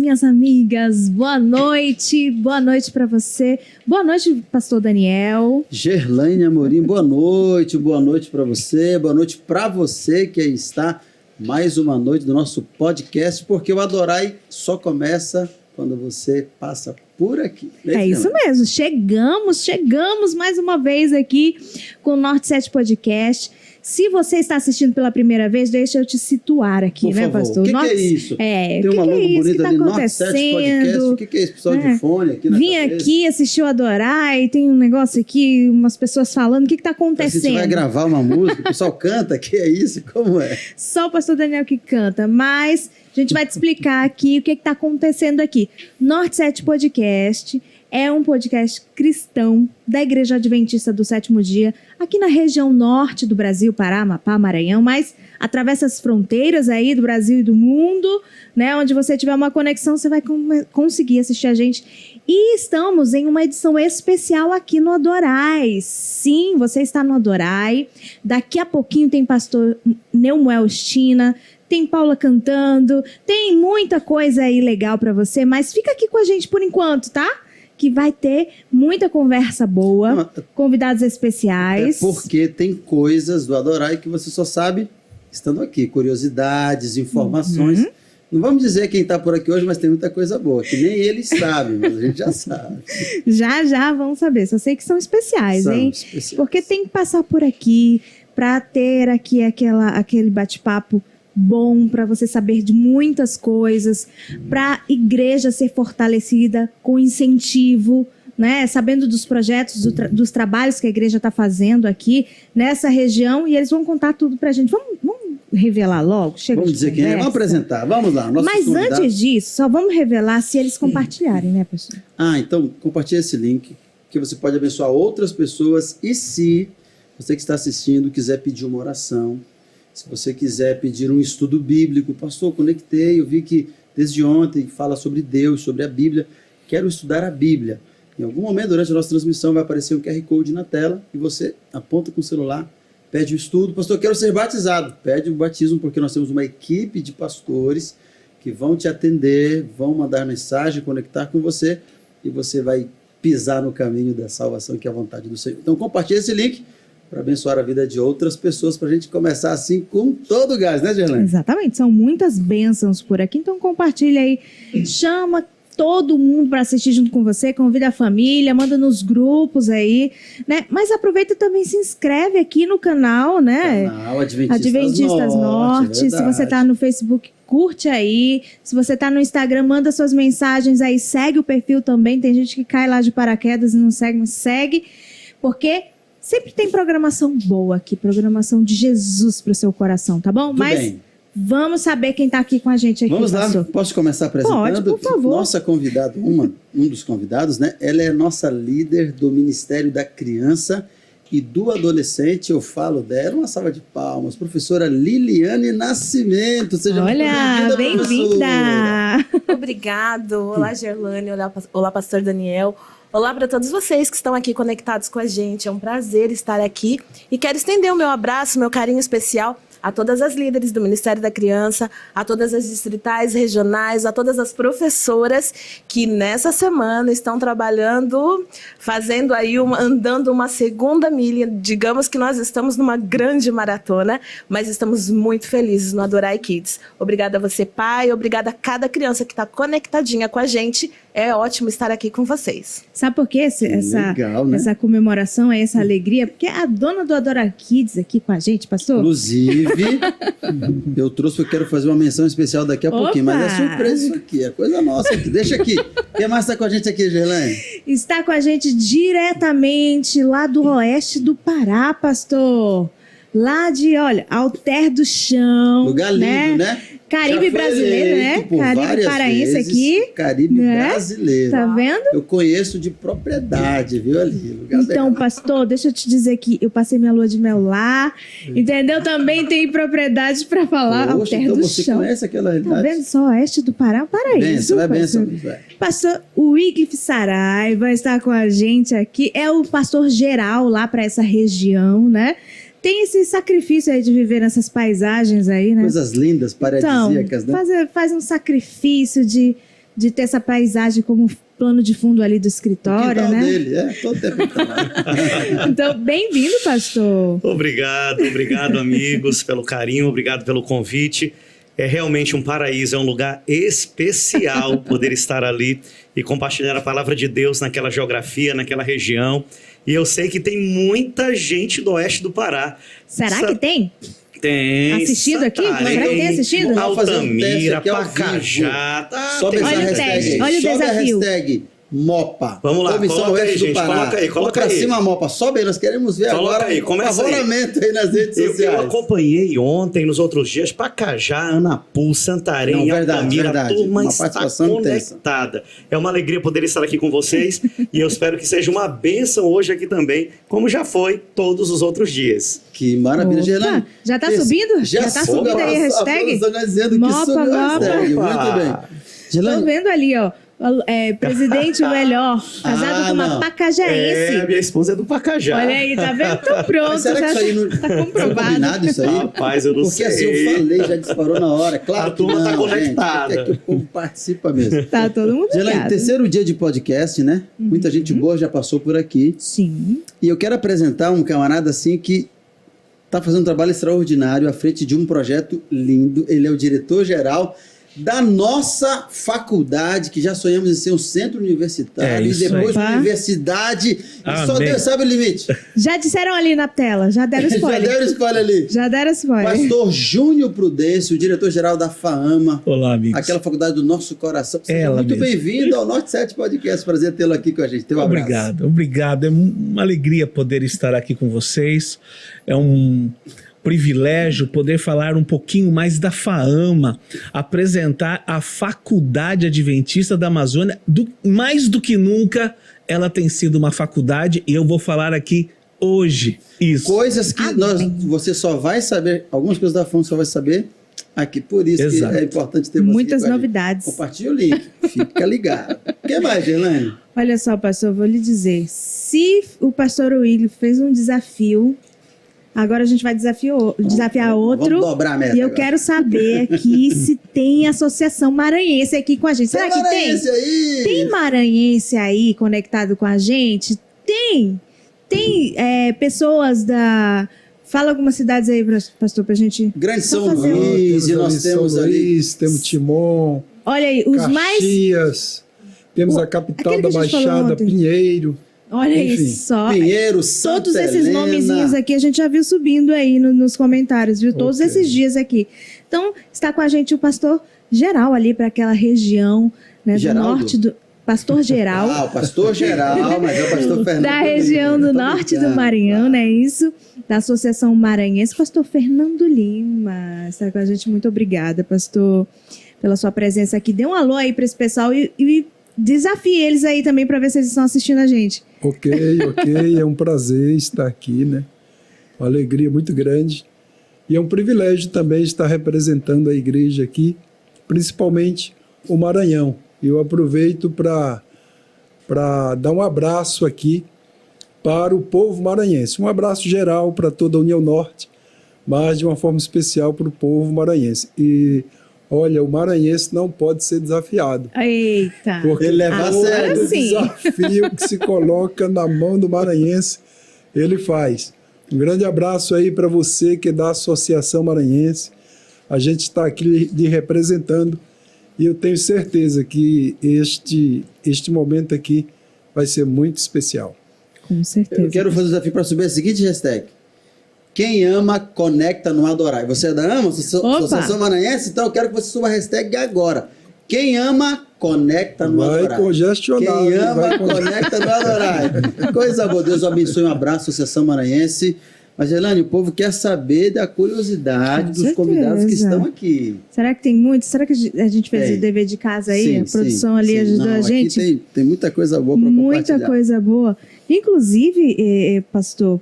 minhas amigas, boa noite para você. Boa noite, pastor Daniel. Gerlaine Amorim, boa noite para você, boa noite para você que aí está. Mais uma noite do nosso podcast, porque o Adorai só começa quando você passa por aqui. É isso mesmo, chegamos mais uma vez aqui com o Norte 7 Podcast. Se você está assistindo pela primeira vez, deixa eu te situar aqui, por né, favor. pastor? O que é isso? Tem uma logo bonita ali, Norte 7 Podcast. O que é esse pessoal de fone aqui na Vim cabeça? aqui, assistir o Adorai, tem um negócio aqui, umas pessoas falando, o que está acontecendo? A gente vai gravar uma música, o pessoal canta, que é isso? Como é? Só o pastor Daniel que canta, mas a gente vai te explicar aqui o que está acontecendo aqui. Norte 7 Podcast é um podcast cristão da Igreja Adventista do Sétimo Dia, aqui na região norte do Brasil, Pará, Amapá, Maranhão, mas atravessa as fronteiras aí do Brasil e do mundo, né? Onde você tiver uma conexão, você vai conseguir assistir a gente. E estamos em uma edição especial aqui no Adorai. Sim, você está no Adorai. Daqui a pouquinho tem pastor Neumuel Stina, tem Paula cantando, tem muita coisa aí legal para você, mas fica aqui com a gente por enquanto, tá? Que vai ter muita conversa boa, convidados especiais. Porque tem coisas do Adorai que você só sabe estando aqui. Curiosidades, informações. Não vamos dizer quem está por aqui hoje, mas tem muita coisa boa, que nem eles sabem, mas a gente já sabe. Já vamos saber. Só sei que são especiais, hein? Especiais. Porque tem que passar por aqui para ter aqui aquele bate-papo bom, para você saber de muitas coisas, para a igreja ser fortalecida com incentivo, né? Sabendo dos projetos, dos trabalhos que a igreja está fazendo aqui nessa região, e eles vão contar tudo para a gente. Vamos revelar logo? Vamos dizer quem é, vamos apresentar, vamos lá. Mas antes disso, só vamos revelar se eles compartilharem, né, pessoal? Então compartilha esse link, que você pode abençoar outras pessoas, e se você que está assistindo quiser pedir uma oração, se você quiser pedir um estudo bíblico, pastor, conectei, eu vi que desde ontem fala sobre Deus, sobre a Bíblia, quero estudar a Bíblia. Em algum momento durante a nossa transmissão vai aparecer um QR Code na tela e você aponta com o celular, pede o estudo, pastor, quero ser batizado, pede o batismo, porque nós temos uma equipe de pastores que vão te atender, vão mandar mensagem, conectar com você e você vai pisar no caminho da salvação, que é a vontade do Senhor. Então compartilhe esse link para abençoar a vida de outras pessoas, para a gente começar assim com todo o gás, né, Gerlaine? Exatamente, são muitas bênçãos por aqui, então compartilha aí, chama todo mundo para assistir junto com você, convida a família, manda nos grupos aí, né? Mas aproveita e também se inscreve aqui no canal, né? Canal Adventistas Norte. Se você tá no Facebook, curte aí. Se você tá no Instagram, manda suas mensagens aí, segue o perfil também. Tem gente que cai lá de paraquedas e não segue, mas segue, porque sempre tem programação boa aqui, programação de Jesus para o seu coração, tá bom? Tudo bem. Vamos saber quem está aqui com a gente aqui. Vamos lá, pastor. Posso começar apresentando? Pode, por favor. Nossa convidada, um dos convidados, né? Ela é nossa líder do Ministério da Criança e do Adolescente. Eu falo dela, uma salva de palmas, professora Liliane Nascimento. Seja muito bem-vinda. Obrigado. Olá, Gerlaine. Olá, pastor Daniel. Olá para todos vocês que estão aqui conectados com a gente. É um prazer estar aqui e quero estender o meu abraço, meu carinho especial a todas as líderes do Ministério da Criança, a todas as distritais, regionais, a todas as professoras que nessa semana estão trabalhando, fazendo aí, andando uma segunda milha. Digamos que nós estamos numa grande maratona, mas estamos muito felizes no Adorai Kids. Obrigada a você, pai, obrigada a cada criança que está conectadinha com a gente. É ótimo estar aqui com vocês. Sabe por quê essa comemoração, essa alegria? Porque a dona do Adorai Kids aqui com a gente, pastor. Inclusive, eu trouxe, eu quero fazer uma menção especial daqui a pouquinho, mas é surpresa isso aqui, é coisa nossa aqui. Deixa aqui. Quem mais está com a gente aqui, Gerlaine? Está com a gente diretamente lá do oeste do Pará, pastor. Lá de, olha, Alter do Chão. Lugar lindo, né? Caribe brasileiro, né? Caribe paraense aqui. Caribe brasileiro. Tá vendo? Eu conheço de propriedade, viu ali? Então, pastor, deixa eu te dizer que eu passei minha lua de mel lá, entendeu? Também tem propriedade para falar. Poxa, Alter então do você Chão. conhece aquela realidade? Tá vendo só? Oeste do Pará, paraíso. Benção. Pastor Wycliffe Saraiva está com a gente aqui. É o pastor geral lá para essa região, né? Tem esse sacrifício aí de viver nessas paisagens aí, né? Coisas lindas, paradisíacas, então, né? Faz um sacrifício de de ter essa paisagem como plano de fundo ali do escritório, O quintal né? dele, todo tempo tá lá. Então, bem-vindo, pastor. Obrigado, amigos, pelo carinho, obrigado pelo convite. É realmente um paraíso, é um lugar especial poder estar ali e compartilhar a palavra de Deus naquela geografia, naquela região. E eu sei que tem muita gente do oeste do Pará. Será que tem? Tem. Assistindo aqui? Santarém, Será que tem assistido? Vamos fazer um teste Altamira, aqui ao Pacajá. Sobe tem essa Olha o hashtag teste, aí. olha o Sobe desafio. a hashtag MOPA. Vamos lá, Comissão coloca aí, Oeste do gente, Pará. coloca aí. Coloca pra cima a MOPA. Sobe aí, nós queremos ver Coloca agora aí, o começa aí. favoramento aí nas redes Eu sociais. acompanhei ontem, nos outros dias, Pacajá, Anapu, Santarém, Não, verdade, Altamira, verdade. a turma Uma está participação conectada. É uma alegria poder estar aqui com vocês e eu espero que seja uma bênção hoje aqui também, como já foi todos os outros dias. Que maravilha, Opa, Gerlane. já tá subindo? Já tá subiu subindo aí a hashtag? produção já dizendo Mopa, que subiu a Mopa. hashtag. Opa. Muito bem. Tô Gerlane, vendo ali, ó. Presidente melhor, casado com uma não. pacajaense. Minha esposa é do Pacajá. Olha aí, tá vendo? Tô pronto. mas será que isso aí não tá foi comprovado. combinado isso aí? Rapaz, eu não Porque sei. assim eu falei, já disparou na hora. Claro A turma que tá não, conectada. Gente, é que o povo participa mesmo. Tá todo mundo Gerlane, ligado. terceiro dia de podcast, né? Muita gente boa já passou por aqui. Sim. E eu quero apresentar um camarada assim que está fazendo um trabalho extraordinário à frente de um projeto lindo. Ele é o diretor-geral da nossa faculdade, que já sonhamos em ser um centro universitário, É e isso depois aí. uma universidade, e só Amém. Deus sabe o limite. Já disseram ali na tela, já deram Já spoiler. deram spoiler ali. Já deram spoiler. Pastor Júnior Prudêncio, o diretor-geral da FAAMA, Olá, amigos. aquela faculdade do nosso coração. Seja Ela muito mesmo. bem-vindo ao Norte 7 Podcast. Prazer tê-lo aqui com a gente. Teu abraço. Obrigado. É uma alegria poder estar aqui com vocês. É um privilégio poder falar um pouquinho mais da FAAMA, apresentar a Faculdade Adventista da Amazônia. Mais do que nunca, ela tem sido uma faculdade e eu vou falar aqui hoje isso. Coisas que você só vai saber, algumas coisas da FAAMA só vai saber aqui. Por isso Exato. que é importante ter você Muitas aqui com a gente. novidades. Compartilhe o link, fica ligado. O que mais, Gerlane? Olha só, pastor, vou lhe dizer. Se o pastor Willi fez um desafio, agora a gente vai desafiar outro. Vamos dobrar a meta E eu agora. quero saber aqui se tem associação maranhense aqui com a gente. Será que tem? maranhense aí? Tem maranhense aí conectado com a gente? Tem. Tem pessoas da... Fala algumas cidades aí, pastor, pra gente... Grande São Vou fazer Luís, e nós São temos ali... Luís, temos Timon, Olha aí, os mais... Caxias, temos a capital aquele da que a gente falou Baixada, ontem. Pinheiro. Olha Enfim, isso só. Pinheiro, Santa Todos esses Helena. nomezinhos aqui a gente já viu subindo aí nos comentários, viu? Todos Ok. esses dias aqui. Então, está com a gente o pastor geral ali para aquela região, né, do Geraldo? norte do... Pastor geral. Ah, o pastor geral, mas é o pastor Fernando. Da região do Tô norte do brincando. Maranhão, não é isso? Da Associação Maranhense, pastor Fernando Lima. Está com a gente, muito obrigada, pastor, pela sua presença aqui. Dê um alô aí para esse pessoal e desafie eles aí também para ver se eles estão assistindo a gente. Ok, é um prazer estar aqui, né? Uma alegria muito grande. E é um privilégio também estar representando a igreja aqui, principalmente o Maranhão. Eu aproveito para dar um abraço aqui para o povo maranhense. Um abraço geral para toda a União Norte, mas de uma forma especial para o povo maranhense. E, olha, o maranhense não pode ser desafiado. Eita! Porque Ele leva a todo sério. sim. desafio que se coloca na mão do maranhense, ele faz. Um grande abraço aí para você que é da Associação Maranhense. A gente está aqui lhe representando e eu tenho certeza que este momento aqui vai ser muito especial. Com certeza. Eu quero fazer um desafio para subir a seguinte hashtag. Quem ama, conecta no Adorai. Você é da AMA, Opa! Associação Maranhense? Então eu quero que você suba a hashtag agora. Quem ama, conecta no Vai Adorai. congestionar. Quem hein? ama, Vai conecta no Adorai. Coisa boa. Deus abençoe. Um abraço, Associação Maranhense. Mas, Gerlane, o povo quer saber da curiosidade Com dos certeza. convidados que estão aqui. Será que tem muito? Será que a gente fez Tem. o dever de casa aí? Sim, A produção sim, ali sim. ajudou Não, a gente? Aqui tem muita coisa boa para Muita compartilhar. coisa boa. Inclusive, pastor,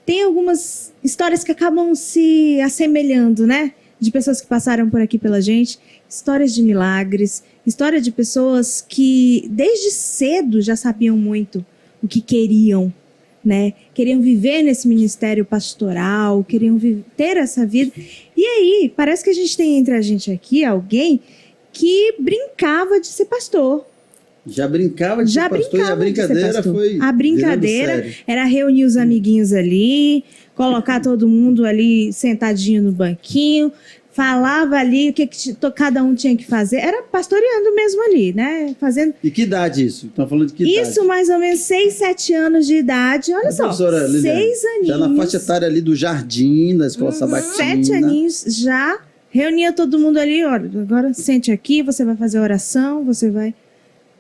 tem algumas histórias que acabam se assemelhando, né? De pessoas que passaram por aqui pela gente. Histórias de milagres. História de pessoas que desde cedo já sabiam muito o que queriam, né? Queriam viver nesse ministério pastoral, queriam ter essa vida. E aí, parece que a gente tem entre a gente aqui alguém que brincava de ser pastor. Já brincava de Já ser pastor e a brincava de ser brincadeira pastor. foi. A brincadeira virando sério. era reunir os amiguinhos ali, colocar todo mundo ali sentadinho no banquinho, falava ali o que cada um tinha que fazer. Era pastoreando mesmo ali, né? Fazendo E que idade isso? Estão falando de que idade? isso mais ou menos 6, 7 anos de idade. Olha só, Professora Liliane, 6 aninhos. já na faixa etária ali do jardim, da escola sabatina. 7 aninhos já. Reunia todo mundo ali, olha, agora sente aqui, você vai fazer oração, você vai...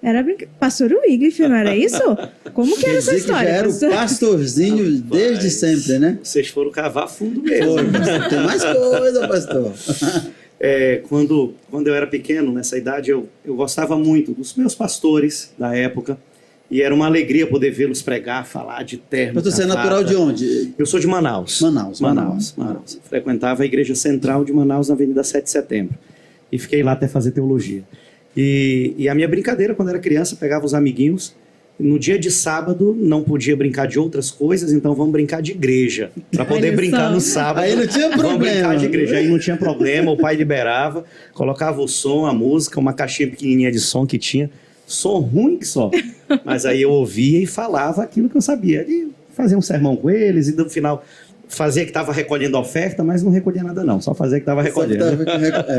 Era pastor Wycliffe, não era isso? Como que Quer era essa dizer que já história? era o pastor? pastorzinho desde Rapaz, sempre, né? Vocês foram cavar fundo mesmo. Foi, pastor. Tem mais coisa, pastor. Quando eu era pequeno, nessa idade, eu gostava muito dos meus pastores da época. E era uma alegria poder vê-los pregar, falar de terno. Pastor, você é gravata. natural de onde? Eu sou de Manaus. Manaus. Frequentava a igreja central de Manaus na Avenida 7 de Setembro. E fiquei lá até fazer teologia. E a minha brincadeira, quando era criança, pegava os amiguinhos. No dia de sábado, não podia brincar de outras coisas, então vamos brincar de igreja. Para poder Olha brincar só. no sábado. Aí não tinha Vamos problema. brincar de igreja. Aí não tinha problema, o pai liberava, colocava o som, a música, uma caixinha pequenininha de som que tinha. Som ruim que só. Mas aí eu ouvia e falava aquilo que eu sabia. E fazia um sermão com eles e no final fazia que estava recolhendo a oferta, mas não recolhia nada não. Só fazia que estava recolhendo.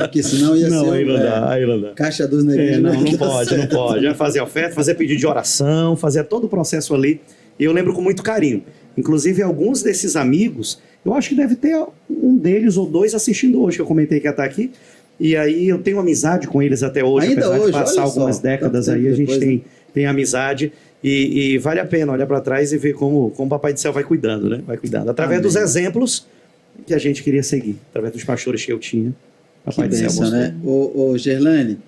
Porque senão ia Não, ser aí não dá, aí não dá. caixa dos na igreja. Não ia dar pode, não certo. pode. Já fazia oferta, fazia pedido de oração, fazia todo o processo ali. E eu lembro com muito carinho. Inclusive, alguns desses amigos, eu acho que deve ter um deles ou dois assistindo hoje, que eu comentei que ia estar aqui. E aí eu tenho amizade com eles até hoje, Ainda apesar hoje, de passar olha só, algumas décadas tanto aí, a tempo gente depois, tem amizade. E vale a pena olhar para trás e ver como o Papai do Céu vai cuidando, né? Vai cuidando. Através Amém. dos exemplos que a gente queria seguir, através dos pastores que eu tinha. Papai Que do Céu bênção, mostrou. né? Ô, Gerlane,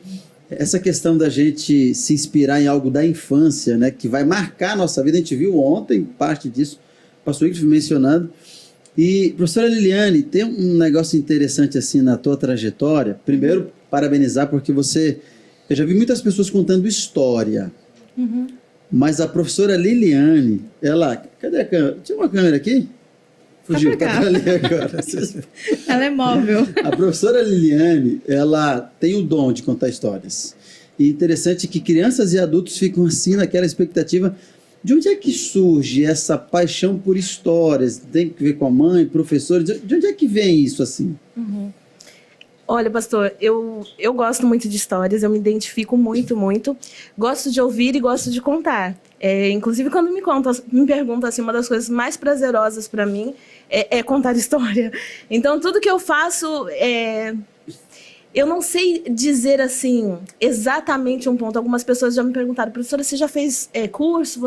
essa questão da gente se inspirar em algo da infância, né, que vai marcar a nossa vida, a gente viu ontem parte disso, o pastor Wycliffe mencionando. E, professora Liliane, tem um negócio interessante assim na tua trajetória. Primeiro, parabenizar porque eu já vi muitas pessoas contando história, mas a professora Liliane, cadê a câmera? Tinha uma câmera aqui? Fugiu, pra cá. tá ali agora. Ela é móvel. A professora Liliane, ela tem o dom de contar histórias. E interessante que crianças e adultos ficam assim naquela expectativa. De onde é que surge essa paixão por histórias? Tem que ver com a mãe, professores? De onde é que vem isso assim? Olha, pastor, eu gosto muito de histórias, eu me identifico muito, muito. Gosto de ouvir e gosto de contar. Inclusive, quando me perguntam assim, uma das coisas mais prazerosas para mim é contar história. Então, tudo que eu faço, eu não sei dizer assim exatamente um ponto. Algumas pessoas já me perguntaram, professora, você já fez curso?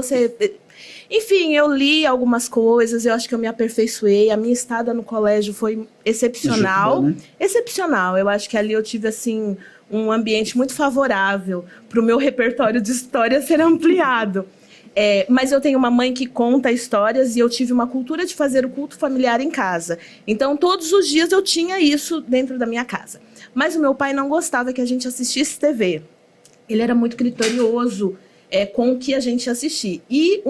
Enfim, eu li algumas coisas, eu acho que eu me aperfeiçoei. A minha estada no colégio foi excepcional. Né? Excepcional. Eu acho que ali eu tive, assim, um ambiente muito favorável para o meu repertório de história ser ampliado. Mas eu tenho uma mãe que conta histórias e eu tive uma cultura de fazer o culto familiar em casa. Então, todos os dias eu tinha isso dentro da minha casa. Mas o meu pai não gostava que a gente assistisse TV. Ele era muito criterioso com o que a gente assistia. E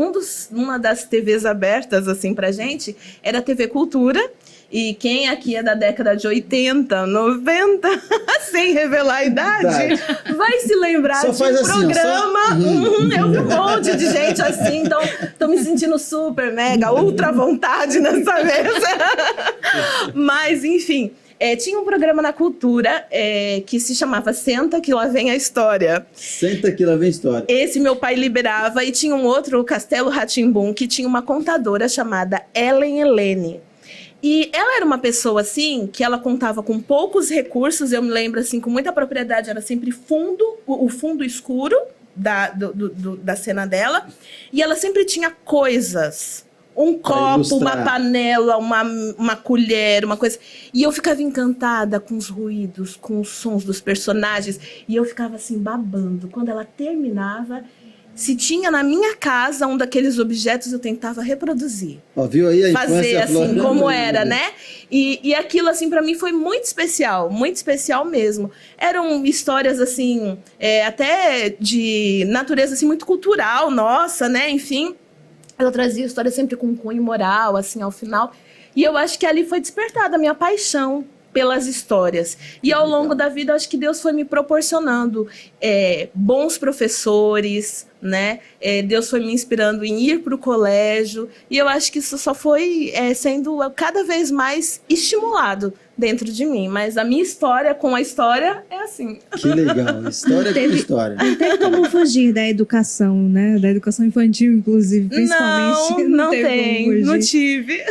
uma das TVs abertas assim, pra gente era a TV Cultura. E quem aqui é da década de 80, 90, sem revelar a idade, vai se lembrar Só de faz um assim, ó, programa. Eu vi um monte de gente assim, então tô me sentindo super, mega, ultra à vontade nessa mesa. Mas, enfim, tinha um programa na Cultura que se chamava Senta que lá vem a história. Senta que lá vem a história. Esse meu pai liberava, e tinha um outro, o Castelo Rá-Tim-Bum, que tinha uma contadora chamada Ellen Helene. E ela era uma pessoa, assim, que ela contava com poucos recursos. Eu me lembro, assim, com muita propriedade, era sempre o fundo escuro da cena dela. E ela sempre tinha coisas. Um copo, ilustrar. uma panela, uma colher, uma coisa. E eu ficava encantada com os ruídos, com os sons dos personagens. E eu ficava, assim, babando. Quando ela terminava... Se tinha na minha casa um daqueles objetos, eu tentava reproduzir. Ó, viu aí a Fazer infância assim, florando? como era, né? E aquilo, assim, para mim foi muito especial mesmo. Eram histórias, assim, até de natureza, assim, muito cultural, nossa, né? Enfim, ela trazia histórias sempre com cunho moral, assim, ao final. E eu acho que ali foi despertada a minha paixão pelas histórias. E ao longo da vida, acho que Deus foi me proporcionando bons professores, né? Deus foi me inspirando em ir para o colégio. E eu acho que isso só foi sendo cada vez mais estimulado dentro de mim. Mas a minha história com a história é assim. Que legal, história com história. Não tem como fugir da educação, né? Da educação infantil, inclusive, principalmente. Não tem tem, como fugir. não tive.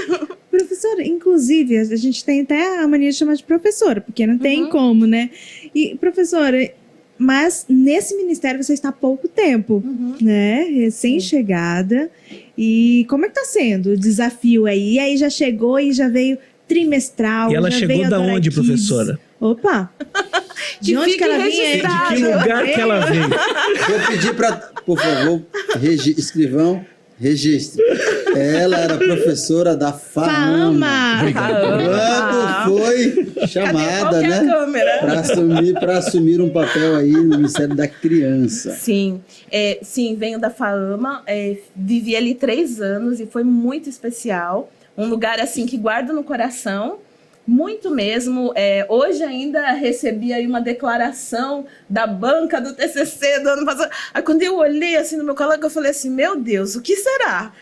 Professora, inclusive, a gente tem até a mania de chamar de professora, porque não tem como, né? E, professora, mas nesse ministério você está há pouco tempo, né? Recém-chegada. E como é que tá sendo o desafio aí? E aí já chegou e já veio trimestral. E ela já chegou veio da Adora onde, Kids. professora? Opa! De onde que ela vinha? De registrado. que lugar que ela veio? Vou pedir para, por favor, escrivão, registre. Ela era professora da FAAMA. Quando foi chamada, Cadê? Qual que é a né? câmera? Para assumir um papel aí no Ministério da Criança. Sim, venho da FAAMA, vivi ali 3 anos e foi muito especial. Um lugar assim que guardo no coração, muito mesmo. Hoje ainda recebi aí uma declaração da banca do TCC do ano passado. Aí quando eu olhei assim no meu colega, eu falei assim, meu Deus, o que será?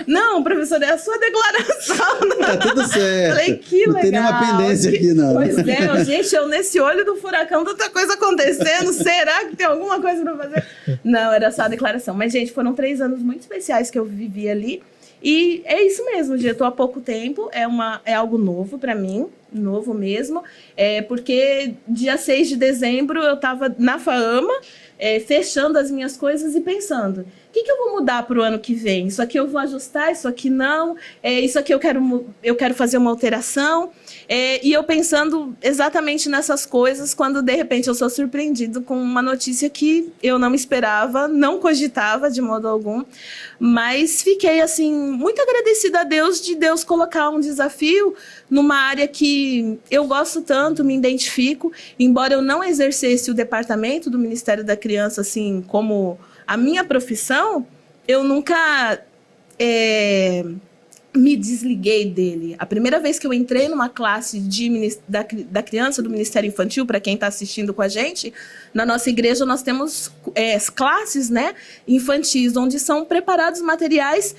Não, professor, é a sua declaração. Tá tudo certo. Falei, que legal. Não tem nenhuma pendência aqui, não. Pois é, gente, eu nesse olho do furacão, tanta coisa acontecendo, será que tem alguma coisa para fazer? Não, era só a declaração. Mas, gente, foram 3 anos muito especiais que eu vivi ali. E é isso mesmo, já estou há pouco tempo, é algo novo para mim, novo mesmo, porque dia 6 de dezembro eu estava na FAAMA, fechando as minhas coisas e pensando, o que eu vou mudar para o ano que vem? Isso aqui eu vou ajustar, isso aqui não, isso aqui eu quero fazer uma alteração, e eu pensando exatamente nessas coisas, quando de repente eu sou surpreendido com uma notícia que eu não esperava, não cogitava de modo algum, mas fiquei assim muito agradecida a Deus de Deus colocar um desafio numa área que eu gosto tanto, me identifico, embora eu não exercesse o departamento do Ministério da Criança assim como a minha profissão, eu nunca me desliguei dele. A primeira vez que eu entrei numa classe da criança do Ministério Infantil, para quem está assistindo com a gente, na nossa igreja nós temos classes, né, infantis, onde são preparados materiais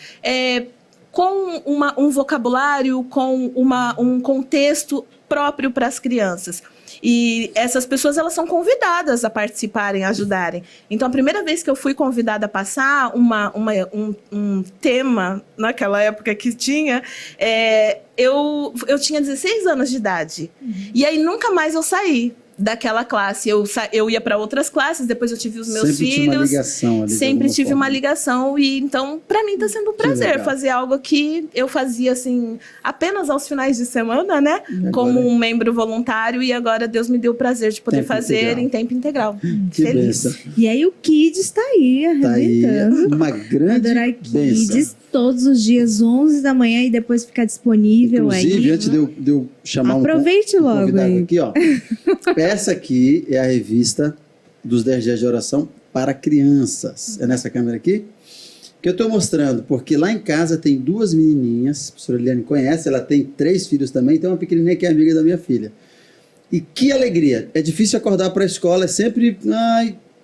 com um vocabulário, com um contexto próprio para as crianças. E essas pessoas, elas são convidadas a participarem, a ajudarem. Então, a primeira vez que eu fui convidada a passar um tema, naquela época que tinha, eu tinha 16 anos de idade. E aí, nunca mais eu saí daquela classe. Eu ia para outras classes, depois eu tive os meus Sempre filhos. Tinha uma ligação ali, sempre tive forma. uma ligação. E então, para mim, está sendo um prazer fazer algo que eu fazia assim apenas aos finais de semana, né? Como um membro voluntário. E agora Deus me deu o prazer de poder fazer em tempo integral. Que Feliz. bênção. E aí o Kids está aí, arrebentando. Uma grande Adorar bênção. Kids todos os dias, 11 da manhã, e depois ficar disponível. Inclusive, aí. antes de eu chamar Aproveite um logo convidado aí. aqui, ó. Essa aqui é a revista dos 10 dias de oração para crianças. É nessa câmera aqui? Que eu estou mostrando, porque lá em casa tem 2 menininhas, a professora Eliane conhece, ela tem 3 filhos também, tem uma pequenininha que é amiga da minha filha. E que alegria! É difícil acordar para a escola, é sempre...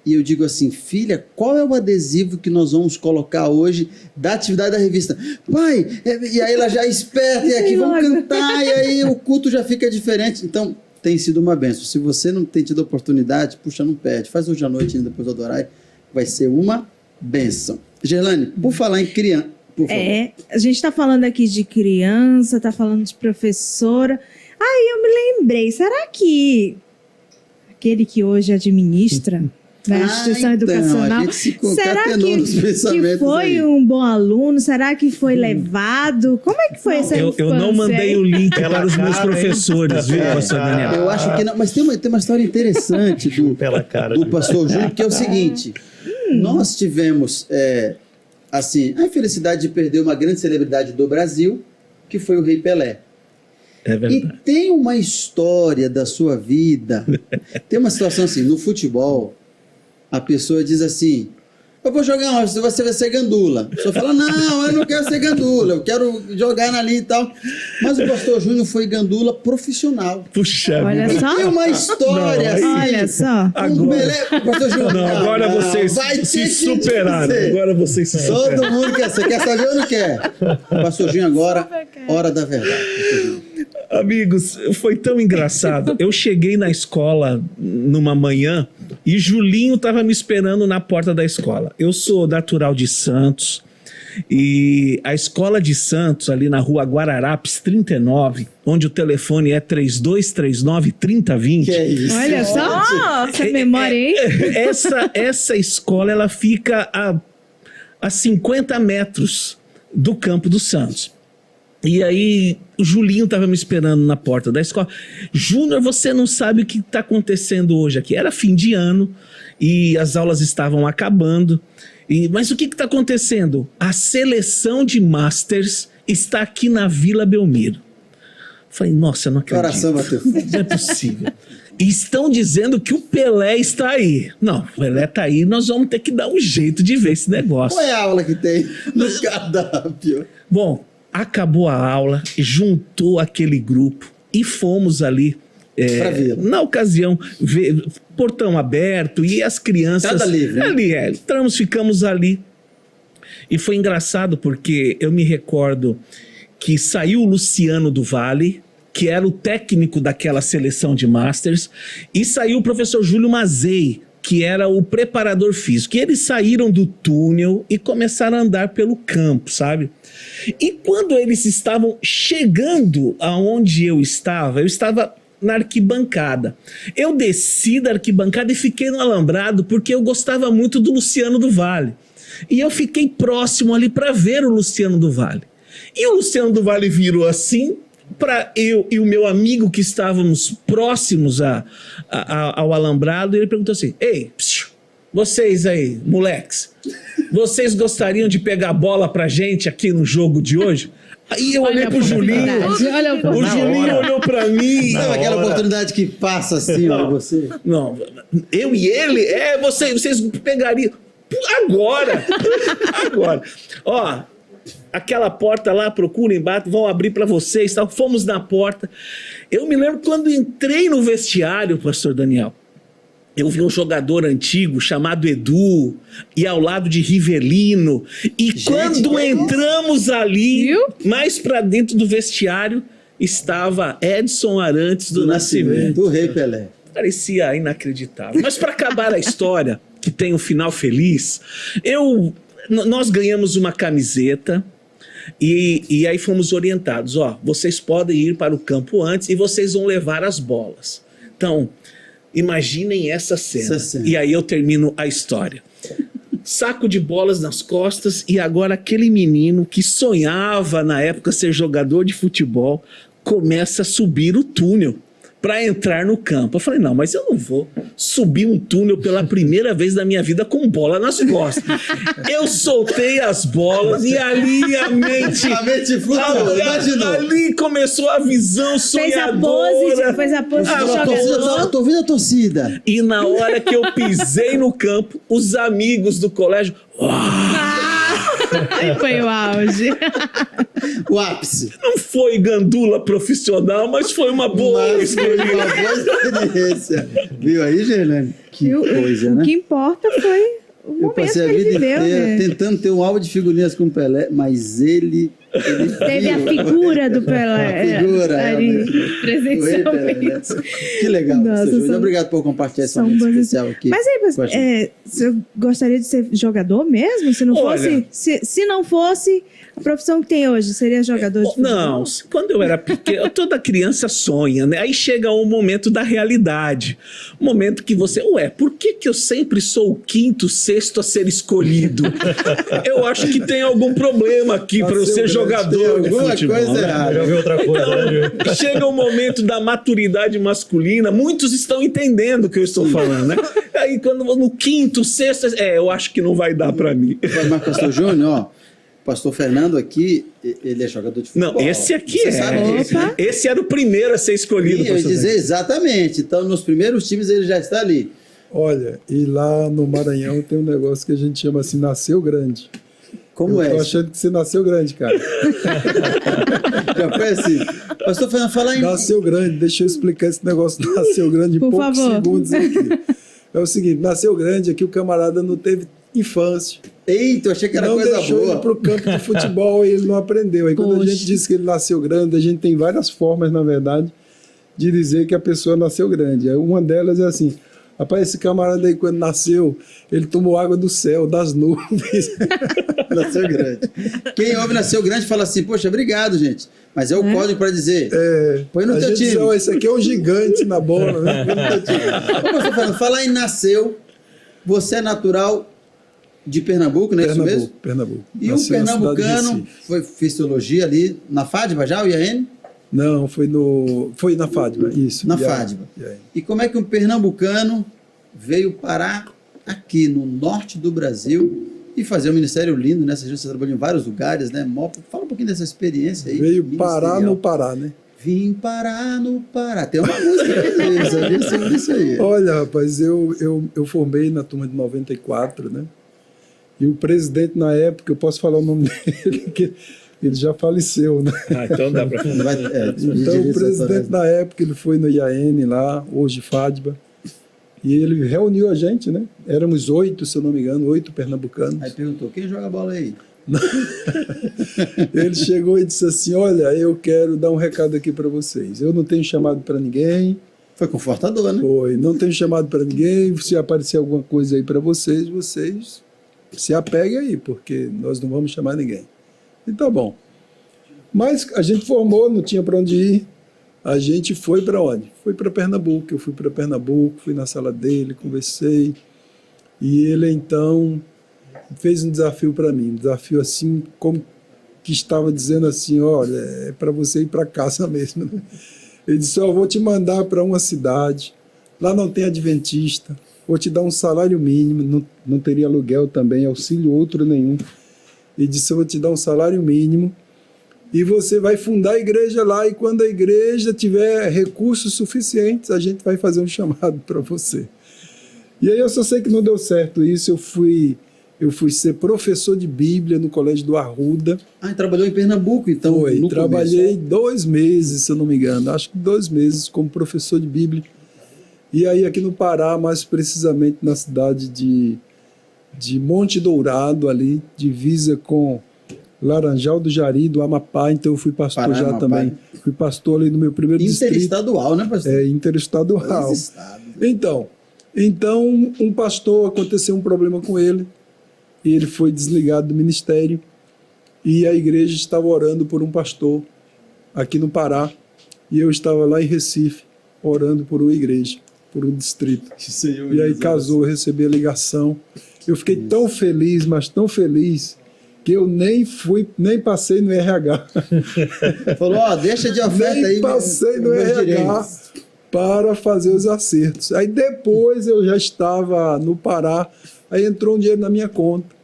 E eu digo assim, filha, qual é o adesivo que nós vamos colocar hoje da atividade da revista? Pai, e aí ela já é esperta, e aqui vamos cantar, e aí o culto já fica diferente. Então, tem sido uma bênção. Se você não tem tido oportunidade, puxa, não perde. Faz hoje à noite, ainda depois do Adorai, vai ser uma bênção. Gerlane, por falar em criança, por favor. A gente está falando aqui de criança, está falando de professora. Aí eu me lembrei, será que aquele que hoje administra da instituição educacional, a gente se será concatenou nos pensamentos que foi aí. um bom aluno? Será que foi levado? Como é que foi essa infância? Eu não mandei o link Pela para os meus cara, hein? professores, viu, pastor Daniel? Eu acho que não, mas tem uma história interessante Pela cara. do pastor Júlio, que é o seguinte, nós tivemos assim, a infelicidade de perder uma grande celebridade do Brasil, que foi o Rei Pelé. É verdade. E tem uma história da sua vida, tem uma situação assim, no futebol, a pessoa diz assim, eu vou jogar, você vai ser gandula. O senhor fala, não, eu não quero ser gandula, eu quero jogar na linha e tal. Mas o pastor Júnior foi gandula profissional. Puxa Olha vida. só. Tem uma história Não, assim. Olha só. Pastor Júnior, Não, agora vocês vai ter se que superaram. dizer. Agora vocês se superaram. Todo mundo quer. Você quer saber ou não quer? Pastor Júnior agora, hora da verdade. Pastor Júnior. Amigos, foi tão engraçado. Eu cheguei na escola numa manhã e Julinho estava me esperando na porta da escola. Eu sou natural de Santos e a escola de Santos, ali na rua Guararapes 39, onde o telefone é 3239-3020. Que é isso? Olha só. Essa memória aí. Essa escola, ela fica a 50 metros do campo do Santos. E aí, o Julinho estava me esperando na porta da escola. Júnior, você não sabe o que está acontecendo hoje aqui. Era fim de ano e as aulas estavam acabando. Mas o que está acontecendo? A seleção de Masters está aqui na Vila Belmiro. Falei, nossa, eu não acredito. Coração bateu. Não é possível. E estão dizendo que o Pelé está aí. Não, o Pelé está aí, nós vamos ter que dar um jeito de ver esse negócio. Qual é a aula que tem no cardápio? Bom, acabou a aula, juntou aquele grupo e fomos ali, Pra ver. na ocasião, ver, portão aberto e as crianças... Entrada livre, né? Ali, entramos, ficamos ali. E foi engraçado porque eu me recordo que saiu o Luciano do Vale, que era o técnico daquela seleção de Masters, e saiu o professor Júlio Mazei, que era o preparador físico. E eles saíram do túnel e começaram a andar pelo campo, sabe? E quando eles estavam chegando aonde eu estava na arquibancada. Eu desci da arquibancada e fiquei no alambrado porque eu gostava muito do Luciano do Vale. E eu fiquei próximo ali para ver o Luciano do Vale. E o Luciano do Vale virou assim para eu e o meu amigo que estávamos próximos ao alambrado, e ele perguntou assim: ei, vocês aí, moleques, vocês gostariam de pegar a bola pra gente aqui no jogo de hoje? Aí eu olhei pro Julinho, Olha o Julinho olhou pra mim. Sabe aquela oportunidade que passa assim, ó, você? Não, eu e ele, vocês pegariam agora. Agora. Ó, aquela porta lá, procurem, batem, vão abrir para vocês, tal. Fomos na porta. Eu me lembro quando entrei no vestiário, pastor Daniel, eu vi um jogador antigo chamado Edu, e ao lado de Rivelino. E Gente, quando entramos ali, viu? mais para dentro do vestiário, estava Edson Arantes do Nascimento. Do Rei Pelé. Parecia inacreditável. Mas para acabar a história, que tem um final feliz, nós ganhamos uma camiseta e aí fomos orientados. Ó, vocês podem ir para o campo antes e vocês vão levar as bolas. Então, imaginem essa cena. E aí eu termino a história. Saco de bolas nas costas e agora aquele menino que sonhava na época ser jogador de futebol começa a subir o túnel para entrar no campo. Eu falei, não, mas eu não vou subir um túnel pela primeira vez na minha vida com bola nas costas. Eu soltei as bolas e ali a mente flutuou, imaginou. Ali começou a visão sonhadora. Fez a pose de jogador. Tô ouvindo a torcida. E na hora que eu pisei no campo, os amigos do colégio... Aí foi o auge. O ápice. Não foi gandula profissional, mas foi uma boa experiência. Uma boa experiência. Viu aí, Gerlane? Que coisa, o né? que importa foi o Eu momento passei a que ele vida viveu, inteira né? tentando ter um álbum de figurinhas com o Pelé, mas ele Teve a figura do Pelé. A figura, ali, né? presencialmente. Que legal. Nossa, Júlio. são- Obrigado por compartilhar esse São momento boas- especial aqui. Mas aí, com a gente. você gostaria de ser jogador mesmo? Se não Olha- fosse, se não fosse a profissão que tem hoje, seria jogador de futebol? Não, quando eu era pequeno, toda criança sonha, né? Aí chega o momento da realidade. O momento que você, por que eu sempre sou o quinto, sexto a ser escolhido? Eu acho que tem algum problema aqui para eu ser jogador de alguma futebol. coisa né? errada. Já vi outra coisa, né? Chega o momento da maturidade masculina, muitos estão entendendo o que eu estou falando, né? Aí quando no quinto, sexto, eu acho que não vai dar para mim. Mas, pastor Júnior, ó, o pastor Fernando aqui, ele é jogador de futebol. Não, esse aqui Você sabe disso, né? Esse era o primeiro a ser escolhido. E eu ia pastor dizer Daniel. exatamente. Então, nos primeiros times ele já está ali. Olha, e lá no Maranhão tem um negócio que a gente chama assim, nasceu grande. Como Eu tô é? achando que você nasceu grande, cara. Já foi assim. Pastor Fernando, fala em... Nasceu grande, deixa eu explicar esse negócio do nasceu grande em Por poucos favor. segundos aqui. É o seguinte, nasceu grande aqui, o camarada não teve infância. Eita, eu achei que era Não coisa deixou boa. ele pro campo de futebol e ele não aprendeu. Aí quando a Poxa. gente diz que ele nasceu grande, a gente tem várias formas, na verdade, de dizer que a pessoa nasceu grande. Uma delas é assim, rapaz, esse camarada aí quando nasceu, ele tomou água do céu, das nuvens. Nasceu grande. Quem ouve nasceu grande fala assim, poxa, obrigado, gente. Mas é o código para dizer, põe no A teu gente diz, time. ó, esse aqui é um gigante na bola, né? Põe no teu time. Ô, pastor Fernando, falar em nasceu, você é natural de Pernambuco, não é isso mesmo? Pernambuco. E um Nasci na cidade de pernambucano, Recife. fez teologia ali na FADBA já, o IAN? Não, foi na Fátima, isso. Na E aí- FADBA. e aí? E como é que um pernambucano veio parar aqui no norte do Brasil e fazer um ministério lindo, né? Você trabalhou em vários lugares, né? Fala um pouquinho dessa experiência aí. Veio parar ministerial. no Pará, né? Vim parar no Pará. Tem uma música aí, sabia sobre isso aí. Olha, rapaz, eu formei na turma de 94, né? E o presidente na época, eu posso falar o nome dele, que ele já faleceu, né? Então dá para Então o presidente na época, ele foi no IAN lá, hoje FADBA, e ele reuniu a gente, né? Éramos 8, se eu não me engano, 8 pernambucanos. Aí perguntou, quem joga bola aí? Ele chegou e disse assim, olha, eu quero dar um recado aqui para vocês. Eu não tenho chamado para ninguém, Foi confortador, né? não tenho chamado para ninguém, se aparecer alguma coisa aí para vocês, vocês se apeguem aí, porque nós não vamos chamar ninguém. E tá bom. Mas a gente formou, não tinha para onde ir. A gente foi para onde? Foi para Pernambuco. Eu fui para Pernambuco, fui na sala dele, conversei. E ele, então, fez um desafio para mim. Um desafio assim, como que estava dizendo assim, olha, é para você ir para casa mesmo. Né? Ele disse, ó, vou te mandar para uma cidade. Lá não tem adventista. Vou te dar um salário mínimo. Não teria aluguel também, auxílio outro nenhum. Ele disse, eu vou te dar um salário mínimo. E você vai fundar a igreja lá, e quando a igreja tiver recursos suficientes, a gente vai fazer um chamado para você. E aí eu só sei que não deu certo isso, eu fui ser professor de Bíblia no Colégio do Arruda. Ah, e trabalhou em Pernambuco, então, Foi, no trabalhei começo. 2 meses, se eu não me engano, acho que 2 meses como professor de Bíblia. E aí aqui no Pará, mais precisamente na cidade de Monte Dourado, ali, divisa com Laranjal do Jari, do Amapá, então eu fui pastor Pará, já Amapá. também. Fui pastor ali no meu primeiro distrito. Interestadual, né, pastor? Interestadual. Dois estados. Então, um pastor, aconteceu um problema com ele, e ele foi desligado do ministério, e a igreja estava orando por um pastor aqui no Pará, e eu estava lá em Recife, orando por uma igreja, por um distrito. E aí casou, eu recebi a ligação. Eu fiquei tão feliz, mas tão feliz, que eu nem passei no RH. Falou, ó, deixa de oferta Nem aí. passei no meus RH direitos. para fazer os acertos. Aí depois eu já estava no Pará, aí entrou um dinheiro na minha conta.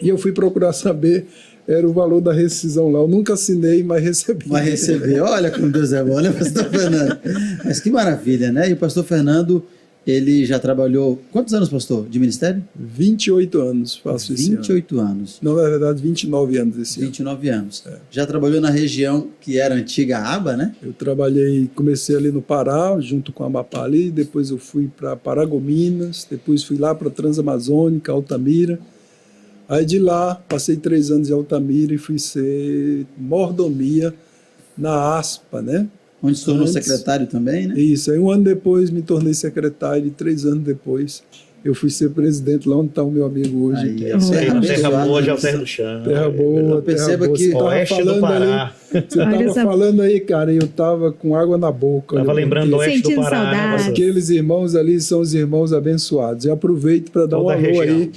E eu fui procurar saber, era o valor da rescisão lá. Eu nunca assinei, mas recebi. Vai receber. Olha como Deus é bom, né, pastor Fernando? Mas que maravilha, né? E o pastor Fernando, ele já trabalhou... Quantos anos, pastor, de ministério? 28 anos faço esse ano. 28 anos. Não, na verdade, 29 anos esse ano. 29 anos. Já trabalhou na região que era a antiga Aba, né? Eu comecei ali no Pará, junto com a Amapá ali, depois eu fui para Paragominas, depois fui lá para Transamazônica, Altamira. Aí de lá, passei 3 anos em Altamira e fui ser mordomia na ASPA, né? Onde se tornou secretário também, né? Isso, aí 1 ano depois me tornei secretário e 3 anos depois eu fui ser presidente lá onde está o meu amigo hoje. Aí, que é terra Terra boa, abençoada. já é o terra do chão. Terra boa, Perceba terra boa. que Você tava Oeste do falando Pará. Você Olha estava essa- falando aí, cara, e eu estava com água na boca. Tava olha, lembrando do porque Oeste do Sentindo Pará, né, saudade. pastor? aqueles irmãos ali são os irmãos abençoados. E aproveito para dar um Toda a alô região. aí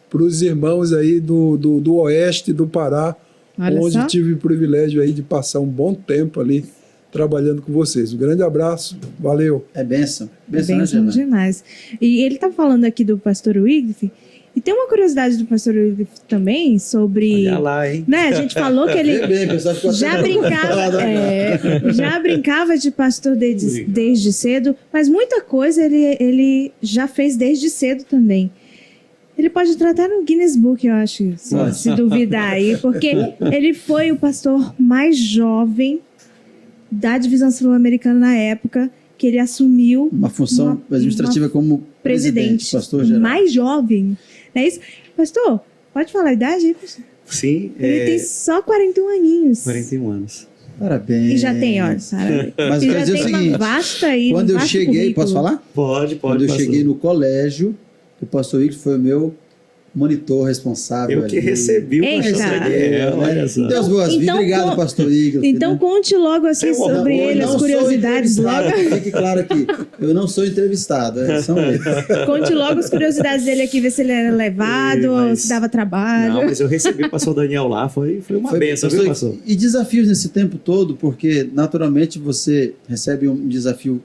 para os irmãos aí do Oeste do Pará, Olha onde só. tive o privilégio aí de passar um bom tempo ali trabalhando com vocês. Um grande abraço, valeu. É bênção. Bênção, né, Bênção Germano? demais. E ele tá falando aqui do pastor Wycliffe, E tem uma curiosidade do pastor Igor também sobre... Olha lá, hein? Né, a gente falou que ele... Vê bem, pessoal, ficou Já até brincava, nervoso. já brincava de pastor desde cedo, mas muita coisa ele já fez desde cedo também. Ele pode tratar no Guinness Book, eu acho, se duvidar aí, porque ele foi o pastor mais jovem da divisão sul-americana na época, que ele assumiu Uma função administrativa como presidente, pastor geral. mais jovem. Não é isso? Pastor, pode falar a idade aí, pastor? Sim, Ele tem só 41 aninhos. 41 anos. Parabéns. E já tem, olha, Sara. Mas E eu já quero dizer o tem seguinte, uma vasta aí. quando eu cheguei, posso falar? Pode, Quando eu pastor. cheguei no colégio, o pastor Igor foi o meu monitor responsável. Eu que ali. né? recebi o Eita. pastor Daniel, olha só. Deus boas-vindas. Então, Obrigado, pastor Igor. Então conte logo assim Tem uma- sobre Eu ele, não as sou curiosidades entrevistado, logo. Fique claro aqui, eu não sou entrevistado, são eles. Conte logo as curiosidades dele aqui, ver se ele era levado, Mas- se dava trabalho. Não, mas eu recebi o pastor Daniel lá, foi uma Foi, benção, viu, pastor? E desafios nesse tempo todo, porque naturalmente você recebe um desafio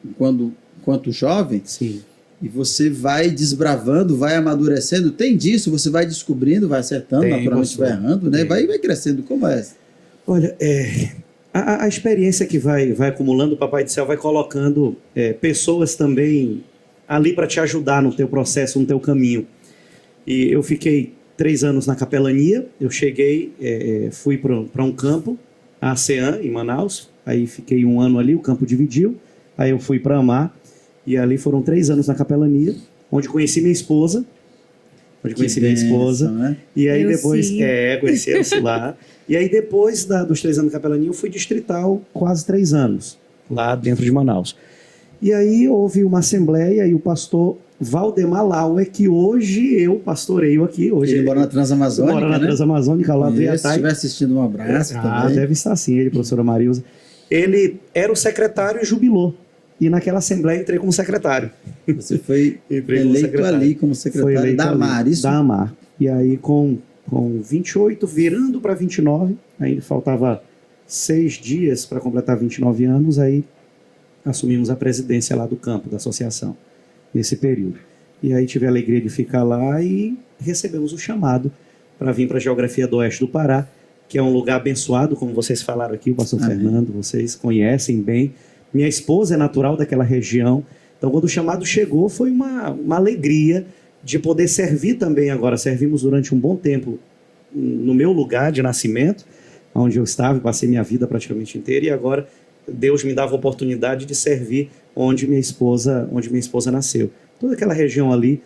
enquanto jovem, Sim. e você vai desbravando, vai amadurecendo. Tem disso, você vai descobrindo, vai acertando, Tem, naturalmente pastor. vai errando, né? Tem. Vai crescendo. Como é? Olha, a experiência que vai acumulando, o Papai do Céu vai colocando pessoas também ali para te ajudar no teu processo, no teu caminho. E eu fiquei 3 anos na capelania, eu cheguei, fui para um campo, a ASEAN, em Manaus, aí fiquei 1 ano ali, o campo dividiu, aí eu fui para Amar, e ali foram 3 anos na capelania, onde conheci minha esposa, Né? e aí Eu depois, sim. conheci lá. E aí depois dos 3 anos de capelania, eu fui distrital quase 3 anos, lá dentro de Manaus. E aí houve uma assembleia e o pastor Valdemar Lauer, que hoje eu pastoreio aqui. Hoje Ele mora na Transamazônica, mora na né? Transamazônica, lá do Se Iataí. estiver assistindo, um abraço também. Deve estar sim, ele, professora Marilza. Ele era o secretário e jubilou. E naquela assembleia entrei como secretário. Você foi Entrei como eleito secretário. ali como Foi secretário eleito da ali, AMAR, isso? Da AMAR. E aí com 28, virando para 29, aí faltava 6 dias para completar 29 anos, aí assumimos a presidência lá do campo, da associação, nesse período. E aí tive a alegria de ficar lá e recebemos o chamado para vir para a Geografia do Oeste do Pará, que é um lugar abençoado, como vocês falaram aqui, o pastor Amém. Fernando, vocês conhecem bem. Minha esposa é natural daquela região, então quando o chamado chegou foi uma alegria de poder servir também agora. Servimos durante um bom tempo no meu lugar de nascimento, onde eu estava e passei minha vida praticamente inteira, e agora Deus me dava a oportunidade de servir onde minha esposa nasceu. Toda aquela região ali,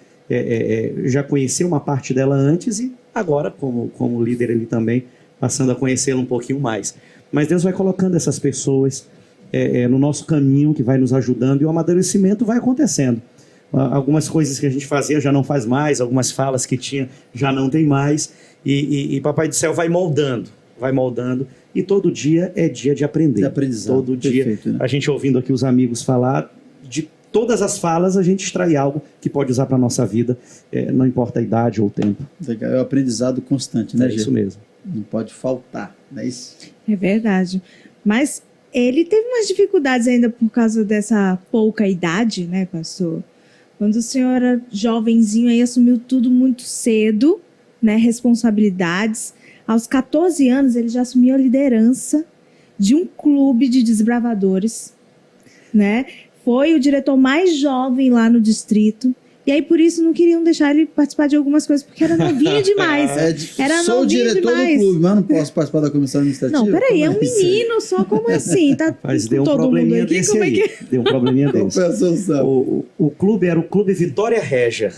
já conheci uma parte dela antes e agora, como líder ali também, passando a conhecê-la um pouquinho mais. Mas Deus vai colocando essas pessoas no nosso caminho, que vai nos ajudando, e o amadurecimento vai acontecendo. Algumas coisas que a gente fazia já não faz mais, algumas falas que tinha já não tem mais, e Papai do Céu vai moldando, e todo dia é dia de aprender. De aprendizado. Todo dia, Perfeito, né? a gente ouvindo aqui os amigos falar, de todas as falas a gente extrai algo que pode usar para a nossa vida, não importa a idade ou o tempo. Legal. É o aprendizado constante, né, É isso Gê? mesmo. Não pode faltar, não é isso? É verdade. Mas ele teve umas dificuldades ainda por causa dessa pouca idade, né, pastor? Quando o senhor era jovenzinho aí, assumiu tudo muito cedo, né, responsabilidades. Aos 14 anos, ele já assumiu a liderança de um clube de desbravadores, né? Foi o diretor mais jovem lá no distrito. E aí, por isso, não queriam deixar ele participar de algumas coisas, porque era novinho demais. Era sou o novinho diretor demais. do clube, mas não posso participar da comissão administrativa? Não, peraí, é um Como isso? menino só, como assim? Tá Mas com deu um todo mundo probleminha aqui, desse como é aí. que... Deu um probleminha desse. Compensação. O clube era o Clube Vitória Régia.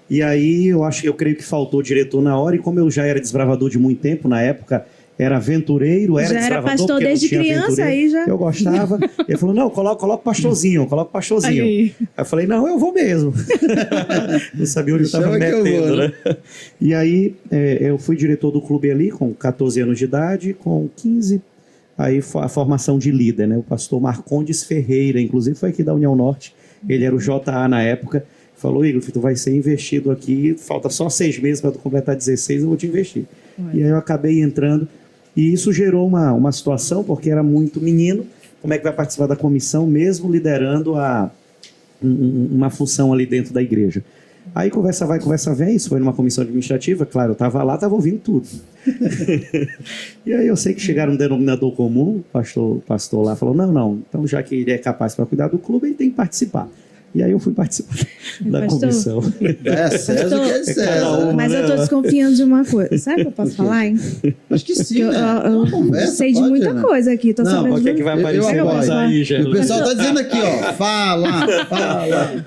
E aí eu creio que faltou o diretor na hora, e como eu já era desbravador de muito tempo na época, era aventureiro, era Já era desbravador, pastor porque não desde tinha criança, aventureiro. aí já... Eu gostava. Ele falou, não, coloca o pastorzinho. Aí. Aí eu falei, não, eu vou mesmo. Não sabia onde eu estava Chama que eu metendo, vou, né? E aí eu fui diretor do clube ali com 14 anos de idade, com 15, aí a formação de líder, né? O pastor Marcondes Ferreira, inclusive foi aqui da União Norte, ele era o JA na época, falou, Igor, tu vai ser investido aqui, falta só 6 meses para tu completar 16, eu vou te investir. E aí eu acabei entrando, e isso gerou uma situação, porque era muito menino, como é que vai participar da comissão, mesmo liderando uma função ali dentro da igreja. Aí conversa vai, conversa vem, isso foi numa comissão administrativa, claro, eu estava lá, estava ouvindo tudo. E aí eu sei que chegaram um denominador comum, o pastor lá falou, não, então já que ele é capaz para cuidar do clube, ele tem que participar. E aí eu fui participar da comissão. É César que é César. Mas eu tô desconfiando de uma coisa. Sabe o que eu posso falar, hein? Acho que sim, Eu, né? eu Conversa, sei de pode, muita né? coisa aqui. Tô Não, sabendo O que é que de... vai Eu aparecer apoio. mais aí, E o Gerlane? pessoal tá dizendo aqui, ó, fala.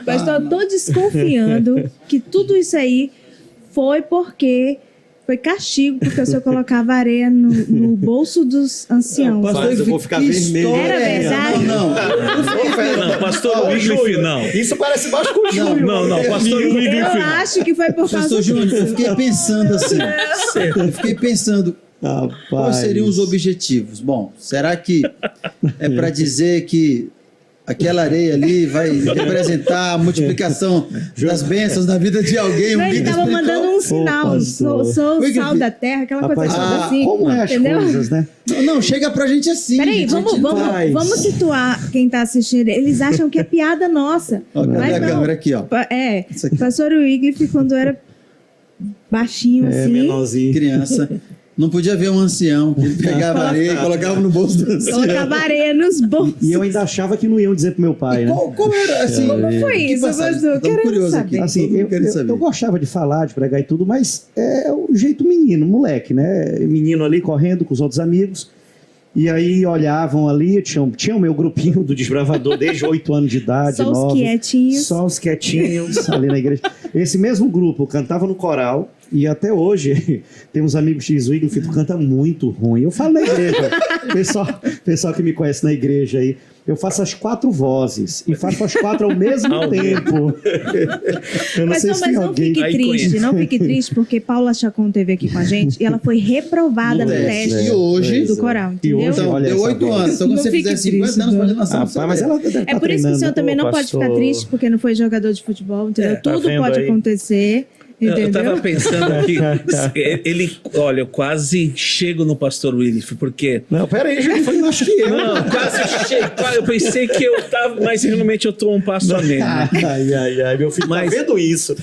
Mas eu tô desconfiando que tudo isso aí foi porque... Foi castigo, porque o senhor colocava areia no bolso dos anciãos. Mas eu vou ficar que vermelho. história Era é essa? verdade? Não, pastor Wycliffe, não. Isso parece baixo com o Júnior. Não, pastor Eu Wycliffe, não. acho que foi por causa Pastor Júnior, eu disso. fiquei pensando assim. Eu fiquei pensando, quais seriam os objetivos? Bom, será que é para dizer que aquela areia ali vai representar a multiplicação das bênçãos na vida de alguém? Não, ele líder tava espiritual? mandando um sinal. pastor. Sou o Wycliffe. sal da terra, aquela Rapaz, coisa toda assim. como é as entendeu? coisas, né? Não, chega pra gente assim. Peraí, gente. vamos situar quem tá assistindo. Eles acham que é piada nossa. Ó, cadê Mas a não. câmera aqui, ó? É, Isso aqui. pastor Wycliffe, quando era baixinho É, assim, menorzinho. Criança. Não podia ver um ancião que pegava areia e colocava no bolso do ancião. colocava areia nos bolsos. E eu ainda achava que não iam dizer pro meu pai, né? Como era assim? Como foi que isso, passagem? pastor? Tô Querendo curioso saber. aqui. Assim, Todo mundo eu, querendo saber. eu gostava de falar, de pregar e tudo, mas é o jeito menino, moleque, né? Menino ali correndo com os outros amigos. E aí olhavam ali, tinha o meu grupinho do desbravador desde 8 anos de idade, Só os 9. quietinhos. Só os quietinhos ali na igreja. Esse mesmo grupo cantava no coral e até hoje tem uns amigos que dizem, Wycliffe, tu canta muito ruim. Eu falo na igreja, pessoal que me conhece na igreja aí, eu faço as 4 vozes e faço as 4 ao mesmo tempo. Eu não Mas sei não, se mas tem não alguém... fique Aí triste, conhece. não fique triste, porque Paula Chacon esteve aqui com a gente e ela foi reprovada no teste E hoje... do coral, E entendeu? hoje, Então, olha deu essa 8 voz. anos. Então, quando Não você fique fizer 50 triste, anos, não. pode lançar um Rapaz, mas ela deve É tá por isso que o senhor treinando. também não pode pastor. ficar triste, porque não foi jogador de futebol, entendeu? tá Tudo vendo pode aí? acontecer, Eu entendeu? tava pensando aqui, olha, eu quase chego no pastor Wycliffe, porque... Não, peraí, já foi mais que eu. Não, quase chego, eu pensei que eu tava, mas realmente eu tô um passo a menos. Ai, meu filho Mas- tá vendo isso.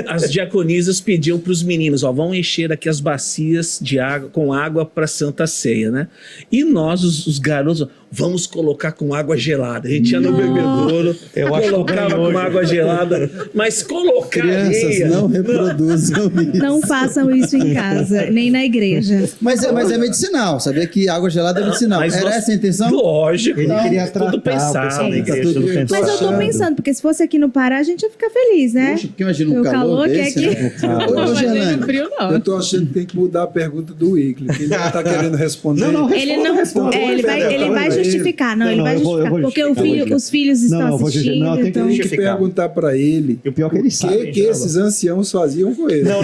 As diaconisas pediam para os meninos, ó, vão encher aqui as bacias de água com água para Santa Ceia, né? E nós, os garotos, vamos colocar com água gelada. A gente ia no bebedouro, Eu acho que colocava ganhou, com gente. água gelada, mas colocar Crianças, areia, não reproduzam isso. Não façam isso em casa, nem na igreja. Mas é medicinal. Sabia que água gelada é medicinal. Mas Era nós- essa a intenção? Lógico, Ele queria tudo tratar o pessoal pensado. da igreja, Tá tudo tudo bem. Mas eu tô pensado. pensando, porque se fosse aqui no Pará, a gente ia ficar feliz, né? Poxa, porque imagina um O calor calor que é desse, aqui. né? calor. Ô, Gerlane, frio, Eu tô achando que tem que mudar a pergunta do Wycliffe. Ele não tá querendo responder. Ele não, ele vai justificar, não, ele vai eu justificar, vou porque justificar. os filhos estão Não, eu vou justificar. assistindo, Não, tem que então... Tem que justificar. perguntar para ele E o pior é que o eles sabem. que esses anciãos faziam com ele. Não,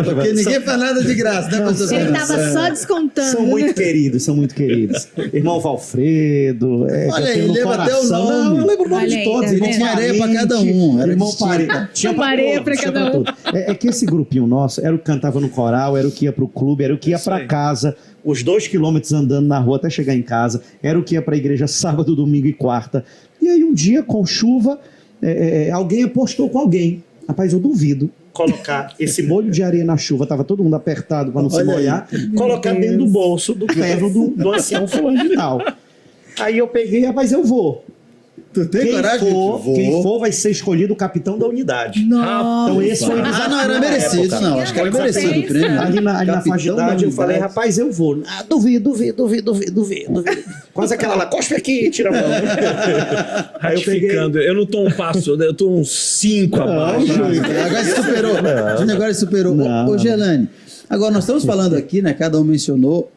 porque ninguém faz nada de graça, né, pastor? Ele Fernando? tava só descontando. São muito queridos, são muito queridos. Irmão Valfredo. Olha eu aí, tenho no lembra até o coração. nome. Não, eu lembro o nome Olha de aí, todos. tá Irmão vendo? Tinha areia pra cada Parente, um, era Irmão distinto. Parente. Tinha Uma pra areia todos, pra tinha cada pra um. todos. É que esse grupinho nosso era o que cantava no coral, era o que ia pro clube, era o que ia pra casa, os 2 quilômetros andando na rua até chegar em casa, era o que ia pra igreja sábado, domingo e quarta. E aí um dia, com chuva, alguém apostou com alguém. Rapaz, eu duvido colocar esse molho de areia na chuva, tava todo mundo apertado para não se Olha aí. molhar, colocar dentro do bolso do terno do ancião fulano de tal. Aí eu peguei, rapaz, eu vou. Tu tem coragem? Quem for vai ser escolhido o capitão da unidade. Nossa. Então esse foi o Ah, não, era merecido, não. Acho que era merecido o prêmio. Ali na Capitão faixa de idade da eu falei, unidade. rapaz, eu vou. Ah, duvido. Quase aquela lá, cospe aqui, tira a mão. Aí eu peguei. Ratificando, eu não tô um passo, eu tô uns 5 abaixo. Agora se superou. Júnior, agora se superou. Não, Ô, Gerlane, agora nós estamos falando aqui, né? Cada um mencionou,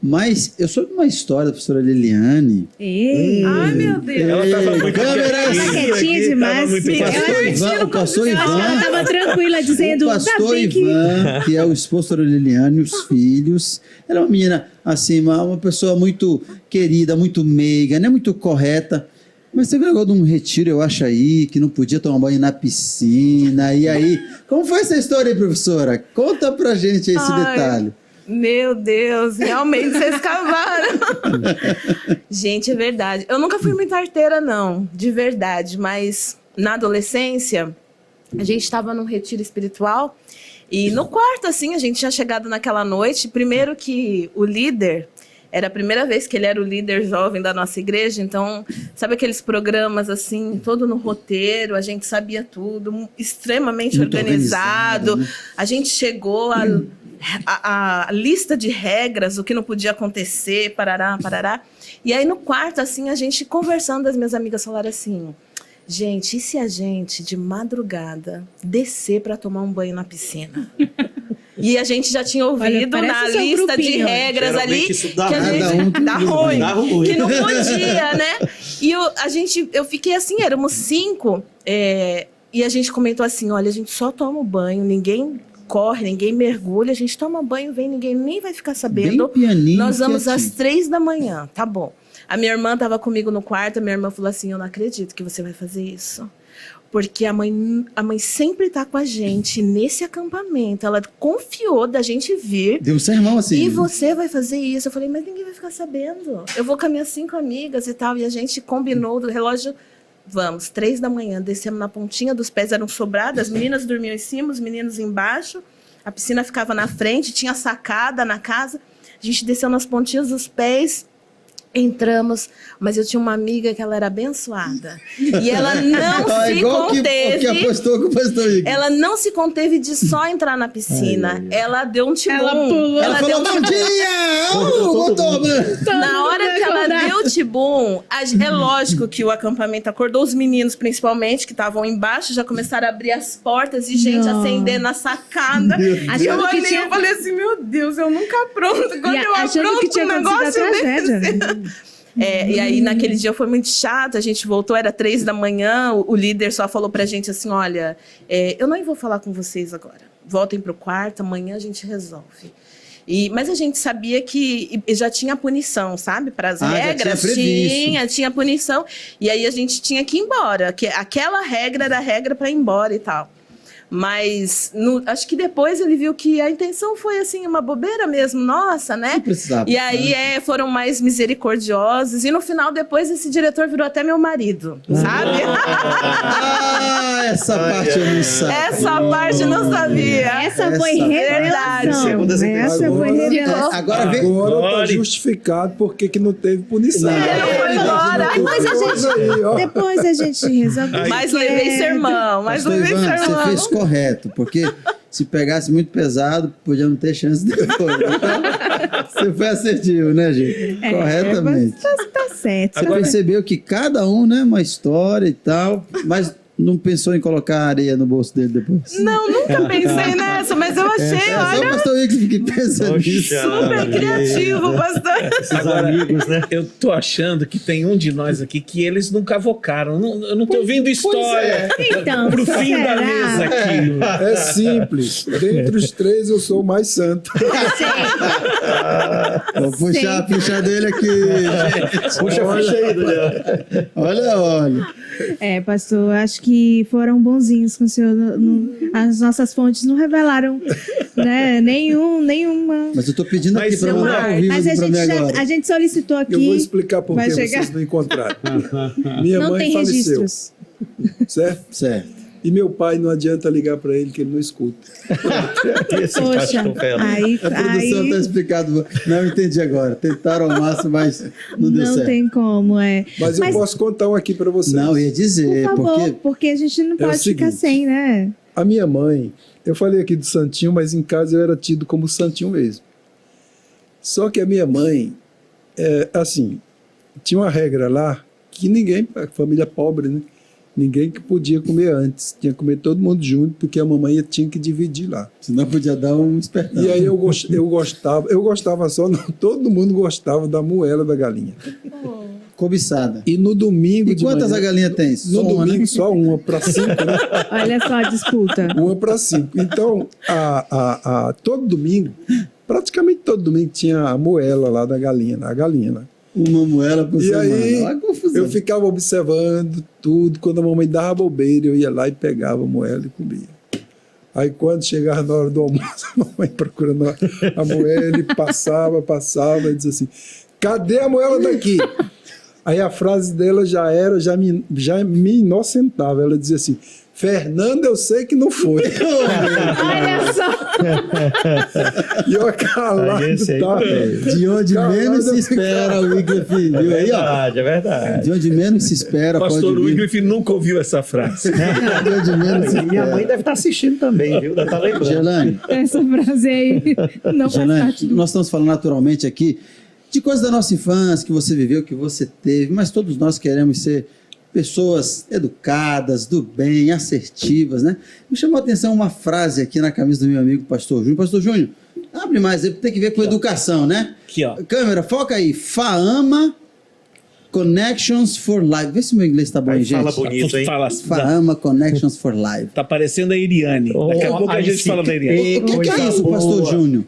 mas eu soube uma história da professora Liliane. Ei, Ai, meu Deus. Ela tava muito Câmeras. tá quietinha aqui, demais. tava muito Eu passiva. O pastor acho que ela Ivan, tava tranquila, dizendo, o tá pastor bem que... Ivan, que é o esposo da Liliane, os filhos. Ela é uma menina, assim, uma pessoa muito querida, muito meiga, né? Muito correta. Mas teve um negócio de um retiro, eu acho aí, que não podia tomar banho na piscina. E aí, como foi essa história aí, professora? Conta pra gente esse Ai. detalhe. Meu Deus, realmente vocês cavaram. Gente, é verdade. Eu nunca fui muita arteira, não, de verdade, mas na adolescência, a gente estava num retiro espiritual e no quarto, assim, a gente tinha chegado naquela noite. Primeiro que o líder, era a primeira vez que ele era o líder jovem da nossa igreja, então, sabe aqueles programas, assim, todo no roteiro, a gente sabia tudo, extremamente Muito organizado. né? A gente chegou a lista de regras, o que não podia acontecer, parará, parará. E aí no quarto, assim, a gente conversando, as minhas amigas falaram assim: gente, e se a gente, de madrugada, descer para tomar um banho na piscina? E a gente já tinha ouvido Olha, na parece seu lista de grupinho. regras ali Geralmente isso dá que a ruim. gente Dá ruim. dá ruim, Dá ruim. que não podia, né? E eu fiquei assim, éramos 5, e a gente comentou assim: olha, a gente só toma o banho, ninguém corre, ninguém mergulha, a gente toma banho, vem, ninguém nem vai ficar sabendo. Bem pianinho, Nós vamos quietinho. às 3 da manhã, tá bom. A minha irmã estava comigo no quarto, a minha irmã falou assim: eu não acredito que você vai fazer isso. Porque a mãe sempre tá com a gente nesse acampamento. Ela confiou da gente vir. Deu um sermão assim. E você vai fazer isso. Eu falei: mas ninguém vai ficar sabendo. Eu vou com as minhas 5 amigas e tal. E a gente combinou do relógio. Vamos, 3 da manhã, descemos na pontinha dos pés, eram sobradas. As meninas dormiam em cima, os meninos embaixo. A piscina ficava na frente, tinha sacada na casa. A gente desceu nas pontinhas dos pés. Entramos, mas eu tinha uma amiga que ela era abençoada. E ela não se igual conteve. que apostou com o pastor Igor. Ela não se conteve de só entrar na piscina. Ela deu um tibum. Ela pulou. Ela deu falou: um bom tibum. dia! Voltou, mano. Na hora que ela deu o tibum, é lógico que o acampamento acordou, os meninos principalmente, que estavam embaixo, já começaram a abrir as portas e gente Não. acender na sacada. E Achando eu que olhei tinha- eu falei assim: meu Deus, eu nunca apronto. Quando E eu achando apronto que tinha um acontecido a negócio tragédia, desse. né? E aí, naquele dia foi muito chato, a gente voltou, era 3 da manhã, o líder só falou pra gente assim: olha, eu não vou falar com vocês agora, voltem pro quarto, amanhã a gente resolve. Mas a gente sabia que já tinha punição, sabe? Para as Já regras, tinha previsto. tinha punição, e aí a gente tinha que ir embora, que aquela regra era a regra para ir embora e tal. Mas acho que depois ele viu que a intenção foi assim, uma bobeira mesmo, nossa, né? Não precisava. E aí foram mais misericordiosos. E no final, depois, esse diretor virou até meu marido, sabe? Ah, essa parte eu não sabia. Essa parte eu não sabia. Essa foi Essa revelação. Segundo as Essa foi Agora- revelação. Agora vem. Agora tá Glória. justificado porque que não teve punição. não foi embora. Mas a gente, depois a gente resolve. Mas levei sermão, mas Pastor levei Ivan, você sermão. fez correto, porque se pegasse muito pesado, podia não ter chance depois. Então, você foi assertivo, né, gente? Corretamente. Mas tá certo. Você percebeu que cada um, né, uma história e tal, mas não pensou em colocar areia no bolso dele depois? Não, nunca pensei nessa, mas eu achei, É só o olha, pastor Igor que pensa nisso. super criativo, pastor. Esses amigos, né? Eu tô achando que tem um de nós aqui que eles não cavocaram. Eu não tô ouvindo história Então, pro fim da será? mesa aqui. É simples. Dentre os 3, eu sou o mais santo. Vou puxar dele aqui, gente. Puxa a ficha aí, Daniel. Olha. Pastor, acho que foram bonzinhos com o senhor. As nossas fontes não revelaram, né, nenhuma. Mas eu tô pedindo aqui Mas pra eu- mandar ao vivo Mas a pra mim gente, agora. a gente solicitou aqui. Eu vou explicar por Vai que chegar. vocês não encontraram. Minha Não mãe tem faleceu, registros. certo? Certo. E meu pai não adianta ligar para ele que ele não escuta. Esse Poxa, pastor Fela. aí, A produção aí tá explicado. Não, eu entendi agora. Tentaram ao máximo, mas não deu não certo. tem como, Mas eu posso contar um aqui para vocês. Não, eu ia Por dizer, favor, porque a gente não o pode ficar seguinte. sem, né? A minha mãe, eu falei aqui do santinho, mas em casa eu era tido como santinho mesmo. Só que a minha mãe, assim, tinha uma regra lá que ninguém, a família pobre, né? Ninguém que podia comer antes. Tinha que comer todo mundo junto, porque a mamãe tinha que dividir lá. senão podia dar um espertão. E aí eu gostava só, não, todo mundo gostava da moela da galinha. Cobiçada. E no domingo E de quantas manhã, a galinha tem? No Só uma, domingo né? só uma, para 5, né? Olha só a disputa. Uma para 5. Então, todo domingo, praticamente todo domingo, tinha a moela lá da galinha, a galinha lá. Uma moela por E semana. aí, Olha a confusão. eu ficava observando tudo. Quando a mamãe dava bobeira, eu ia lá e pegava a moela e comia. Aí, quando chegava na hora do almoço, a mamãe procurando a moela e passava, e dizia assim: cadê a moela daqui? Aí a frase dela já me inocentava. Ela dizia assim: Fernando, eu sei que não foi. Olha só. E eu calado, tá? De onde menos se espera, o Wycliffe, viu aí, ó? É verdade. De onde menos se espera, Pastor pode vir. Wycliffe nunca ouviu essa frase. De onde menos se Minha mãe espera. deve estar assistindo também, viu? Deve estar lembrando. Gelane, Essa frase aí não faz Gelane, parte do... nós estamos falando naturalmente aqui de coisas da nossa infância, que você viveu, que você teve, mas todos nós queremos ser pessoas educadas, do bem, assertivas, né? Me chamou a atenção uma frase aqui na camisa do meu amigo Pastor Júnior. Pastor Júnior, abre mais, tem que ver com educação, né? Aqui, ó. Câmera, foca aí. FAAMA Connections for Life. Vê se o meu inglês tá bom aí, gente. Fala bonito, hein? FAAMA Connections for Life. Tá parecendo a Iriane. Daqui a pouco a gente fala da Iriane. O que é isso, Pastor Júnior?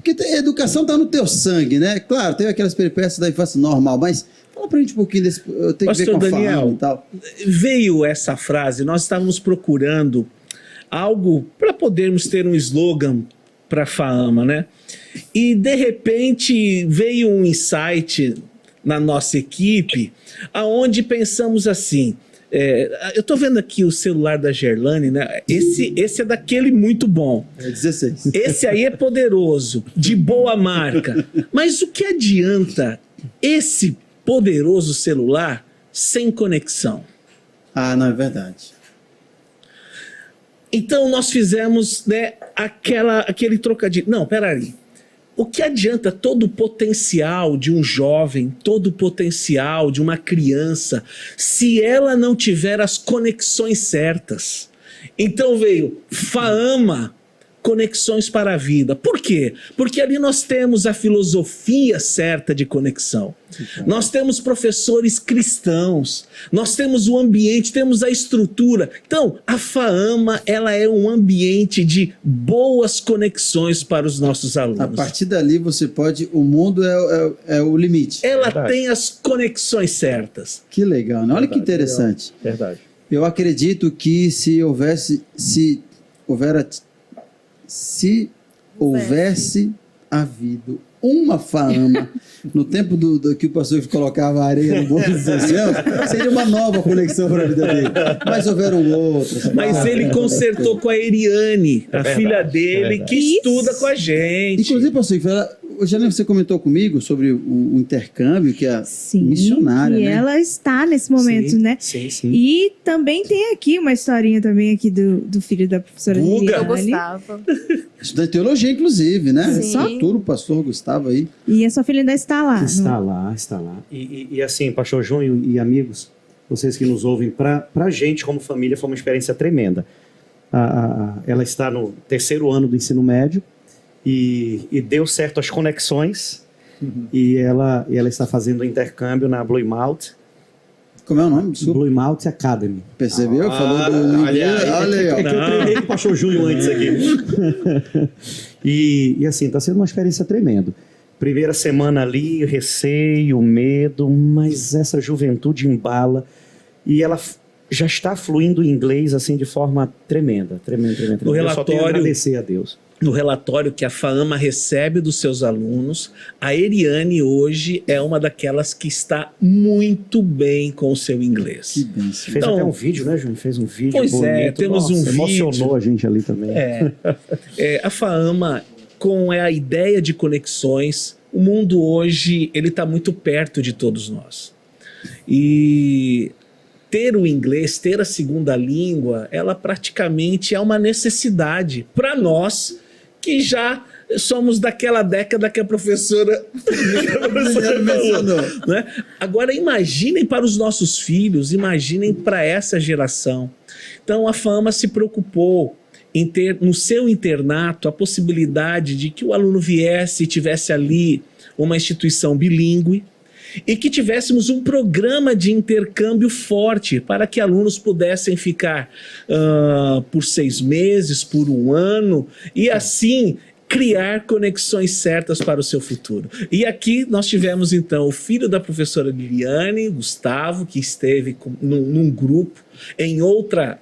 Porque a educação tá no teu sangue, né? Claro, teve aquelas peripécias da infância normal, mas fala pra gente um pouquinho desse... Eu tenho que ver Pastor com a Daniel, FAAMA e tal. Veio essa frase, nós estávamos procurando algo para podermos ter um slogan para a FAAMA, né? E de repente veio um insight na nossa equipe, aonde pensamos assim, eu estou vendo aqui o celular da Gerlane, né? Esse é daquele muito bom. É 16. Esse aí é poderoso, de boa marca. Mas o que adianta esse poderoso celular sem conexão? Ah, não, é verdade. Então nós fizemos, né, aquele trocadilho. Não, peraí. O que adianta todo o potencial de um jovem, todo o potencial de uma criança, se ela não tiver as conexões certas? Então veio FAAMA, Conexões para a Vida. Por quê? Porque ali nós temos a filosofia certa de conexão. Nós temos professores cristãos, nós temos o ambiente, temos a estrutura. Então, a FAAMA, ela é um ambiente de boas conexões para os nossos alunos. A partir dali você pode... O mundo é o limite. Ela tem as conexões certas. Que legal, né? Olha que interessante. Verdade. Eu acredito que se houvesse havido uma FAAMA no tempo do que o pastor colocava areia no bolso dos anciãos, seria uma nova conexão para a vida dele. Mas houveram outras. Mas ele consertou com a Eriane, a filha dele, que estuda com a gente. Inclusive, pastor, hoje você comentou comigo sobre o intercâmbio, que é Sim, missionária, que né? ela está nesse momento, Sim, né? sim, sim. E também tem aqui uma historinha também aqui do filho da professora Guga. Eu Liliane. gostava. Estudante de teologia, inclusive, né? Sim. Só o pastor Gustavo aí. E a sua filha ainda está lá. Está lá, está lá. E assim, Pastor Júnior e amigos, vocês que nos ouvem, para a gente como família foi uma experiência tremenda. Ela está no 3º ano do ensino médio e deu certo as conexões e ela está fazendo um intercâmbio na Blue Mount. Como é o nome? Desculpa. Blue Mount Academy. Percebeu? Falou do olha aí, ó. É que eu treinei com o Pastor Júnior antes aqui. E assim, está sendo uma experiência tremenda. Primeira semana ali, receio, medo, mas essa juventude embala e ela já está fluindo em inglês assim de forma tremenda. No Eu só tenho a relatório- agradecer a Deus. No relatório que a FAAMA recebe dos seus alunos, a Eriane hoje é uma daquelas que está muito bem com o seu Que inglês. bênção. Fez Então- até um vídeo, né, Júnior? Fez um vídeo Pois bonito. é, temos um Emocionou vídeo. a gente ali também. A FAAMA, com a ideia de conexões, o mundo hoje ele está muito perto de todos nós. E ter o inglês, ter a segunda língua, ela praticamente é uma necessidade para nós que já somos daquela década que a professora mencionou. né? Agora imaginem para os nossos filhos, imaginem para essa geração. Então a FAAMA se preocupou em ter no seu internato a possibilidade de que o aluno viesse e tivesse ali uma instituição bilíngue e que tivéssemos um programa de intercâmbio forte para que alunos pudessem ficar por 6 meses, por 1 ano e assim criar conexões certas para o seu futuro. E aqui nós tivemos então o filho da professora Liliane, Gustavo, que esteve num grupo em outra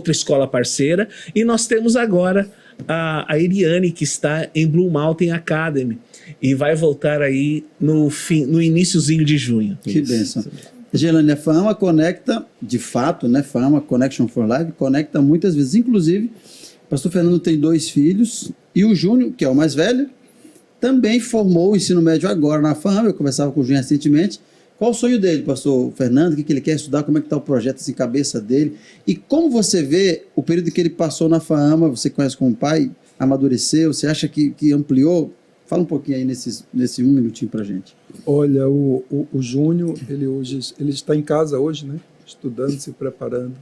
escola parceira, e nós temos agora a Eliane, que está em Blue Mountain Academy. E vai voltar aí no iniciozinho de junho. Que bênção. Gerlane, a Fama conecta, de fato, né? Fama, Connection for Life, conecta muitas vezes. Inclusive, o pastor Fernando tem 2 filhos e o Júnior, que é o mais velho, também formou o ensino médio agora na Fama. Eu conversava com o Júnior recentemente. Qual o sonho dele, pastor Fernando? O que ele quer estudar? Como é que está o projeto assim, cabeça dele? E como você vê o período que ele passou na Fama? Você conhece como pai? Amadureceu? Você acha que ampliou? Fala um pouquinho aí nesse 1 minutinho pra gente. Olha, o Júnior, ele está em casa hoje, né? Estudando, se preparando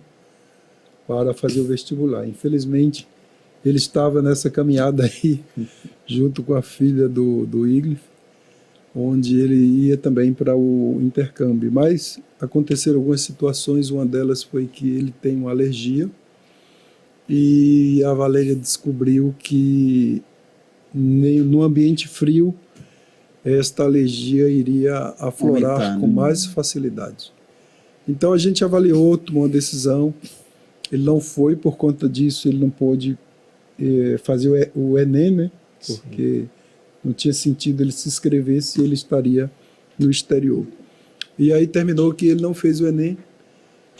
para fazer o vestibular. Infelizmente, ele estava nessa caminhada aí, junto com a filha do Iglesias, onde ele ia também para o intercâmbio. Mas aconteceram algumas situações, uma delas foi que ele tem uma alergia e a Valéria descobriu que no ambiente frio esta alergia iria aflorar com mais facilidade. Então a gente avaliou, tomou uma decisão. Ele não foi, por conta disso ele não pôde fazer o Enem, né? Porque não tinha sentido ele se inscrever se ele estaria no exterior. E aí terminou que ele não fez o Enem,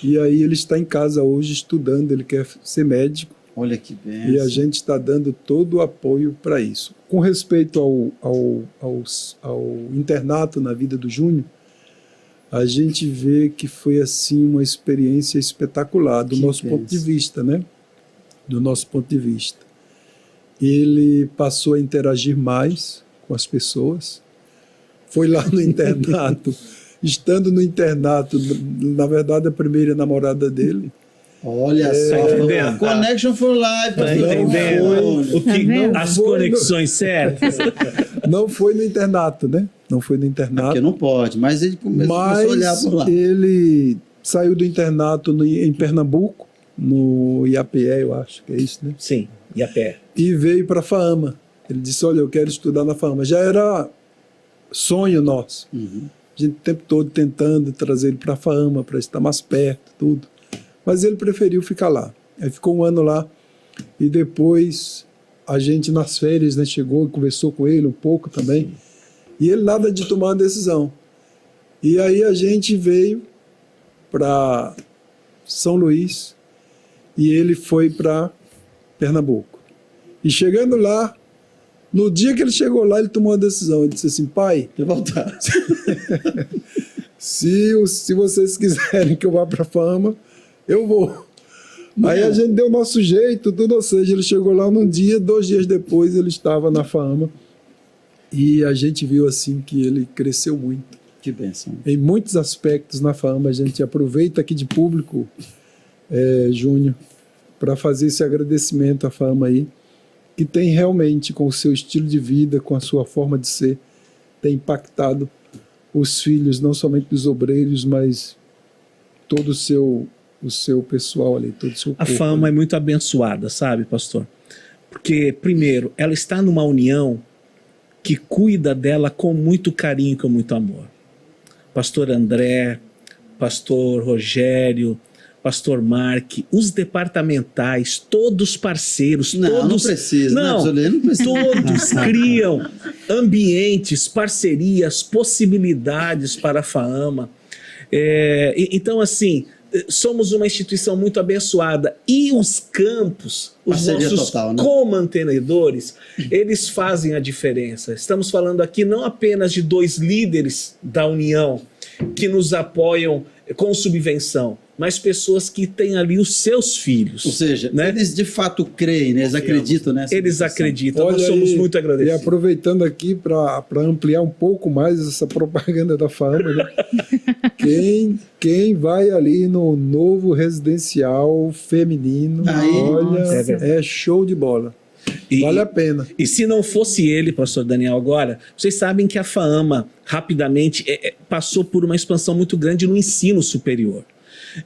e aí ele está em casa hoje estudando, ele quer ser médico. Olha que bênção. E a gente está dando todo o apoio para isso. Com respeito ao internato na vida do Júnior, a gente vê que foi assim uma experiência espetacular do nosso ponto de vista, né? Do nosso ponto de vista. Ele passou a interagir mais com as pessoas, foi lá no internato, estando no internato, na verdade a primeira namorada dele. Olha só, Connection for Life. Tá entendendo? As conexões certas. Não foi no internato, né? Não foi no internato. Porque não pode, mas ele começou a olhar por lá. Ele saiu do internato em Pernambuco, no IAPE, eu acho que é isso, né? Sim, IAPE. E veio para a FAAMA. Ele disse, olha, eu quero estudar na FAAMA. Já era sonho nosso. Uhum. A gente o tempo todo tentando trazer ele para a FAAMA, para estar mais perto, tudo. Mas ele preferiu ficar lá. Aí ficou 1 ano lá. E depois a gente nas férias, né, chegou e conversou com ele um pouco também. E ele nada de tomar uma decisão. E aí a gente veio para São Luís e ele foi para Pernambuco. E chegando lá, no dia que ele chegou lá, ele tomou uma decisão. Ele disse assim, pai, eu vou voltar. se vocês quiserem que eu vá para a Fama, eu vou. Aí a gente deu o nosso jeito, tudo, ou seja, ele chegou lá num dia, 2 dias depois ele estava na Fama. E a gente viu assim que ele cresceu muito. Que bênção. Em muitos aspectos na Fama, a gente aproveita aqui de público, Júnior, para fazer esse agradecimento à Fama aí, que tem realmente, com o seu estilo de vida, com a sua forma de ser, tem impactado os filhos, não somente dos obreiros, mas todo o seu pessoal ali, todo o seu corpo. A Fama é muito abençoada, sabe, pastor? Porque, primeiro, ela está numa união que cuida dela com muito carinho e com muito amor. Pastor André, pastor Rogério, pastor Mark, os departamentais, todos parceiros, todos... Não precisa, não precisa. Todos criam ambientes, parcerias, possibilidades para a FAAMA. Então, assim, somos uma instituição muito abençoada. E os campos, os parceria nossos total, né? comantenedores, eles fazem a diferença. Estamos falando aqui não apenas de 2 líderes da União que nos apoiam com subvenção, mas pessoas que têm ali os seus filhos. Ou seja, né? Eles de fato creem, né? Eles acreditam nessa Eles situação. acreditam, Olha, nós somos muito agradecidos. E aproveitando aqui para ampliar um pouco mais essa propaganda da Fama, né? quem vai ali no novo residencial feminino, Aí, olha, nossa. é show de bola. Vale a pena. E se não fosse ele, pastor Daniel, agora, vocês sabem que a FAAMA rapidamente passou por uma expansão muito grande no ensino superior.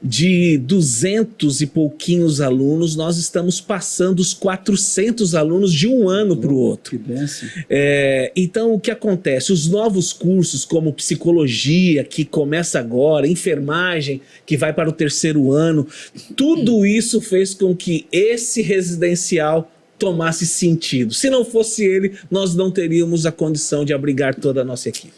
De 200 e pouquinhos alunos, nós estamos passando os 400 alunos de um ano para o outro. Que bênção. Então, o que acontece? Os novos cursos, como psicologia, que começa agora, enfermagem, que vai para o 3º ano, tudo isso fez com que esse residencial tomasse sentido. Se não fosse ele, nós não teríamos a condição de abrigar toda a nossa equipe.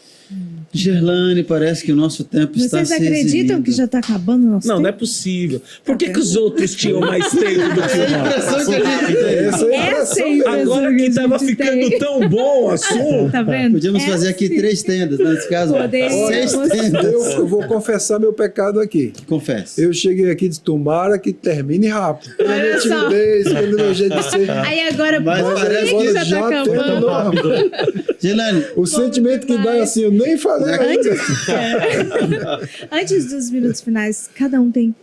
Gerlane, parece que o nosso tempo está Vocês se acreditam eximindo. que já está acabando o nosso Não, tempo? não é possível. Por que os outros tinham mais tempo do que É a nós? impressão que a gente tem. Essa é a Essa é a impressão mesmo. Agora que estava gente ficando tem. tão bom o assunto. Tá vendo? Podíamos fazer aqui 3 tendas, nesse caso, Poderíamos. 6 tendas. Eu vou confessar meu pecado aqui. Confesso. Eu cheguei aqui e disse, tomara que termine rápido. Pela minha Olha só. timidez, pelo meu jeito de ser. Aí agora, Mas por parece que que já já tá acabando? Gerlane, O sentimento que dá é assim, eu nem falei ainda. Antes dos minutos finais, cada um tem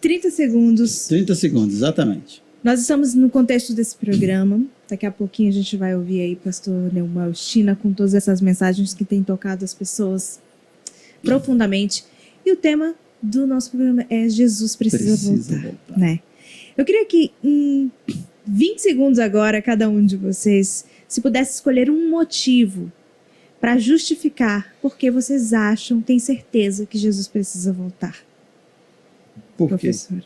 30 segundos. 30 segundos, exatamente. Nós estamos no contexto desse programa. Daqui a pouquinho a gente vai ouvir aí pastor Neumann China com todas essas mensagens que têm tocado as pessoas profundamente. E o tema do nosso programa é Jesus precisa voltar. Né? Eu queria que em 20 segundos agora, cada um de vocês, se pudesse escolher um motivo para justificar por que vocês acham, têm certeza que Jesus precisa voltar. Por quê? Professora.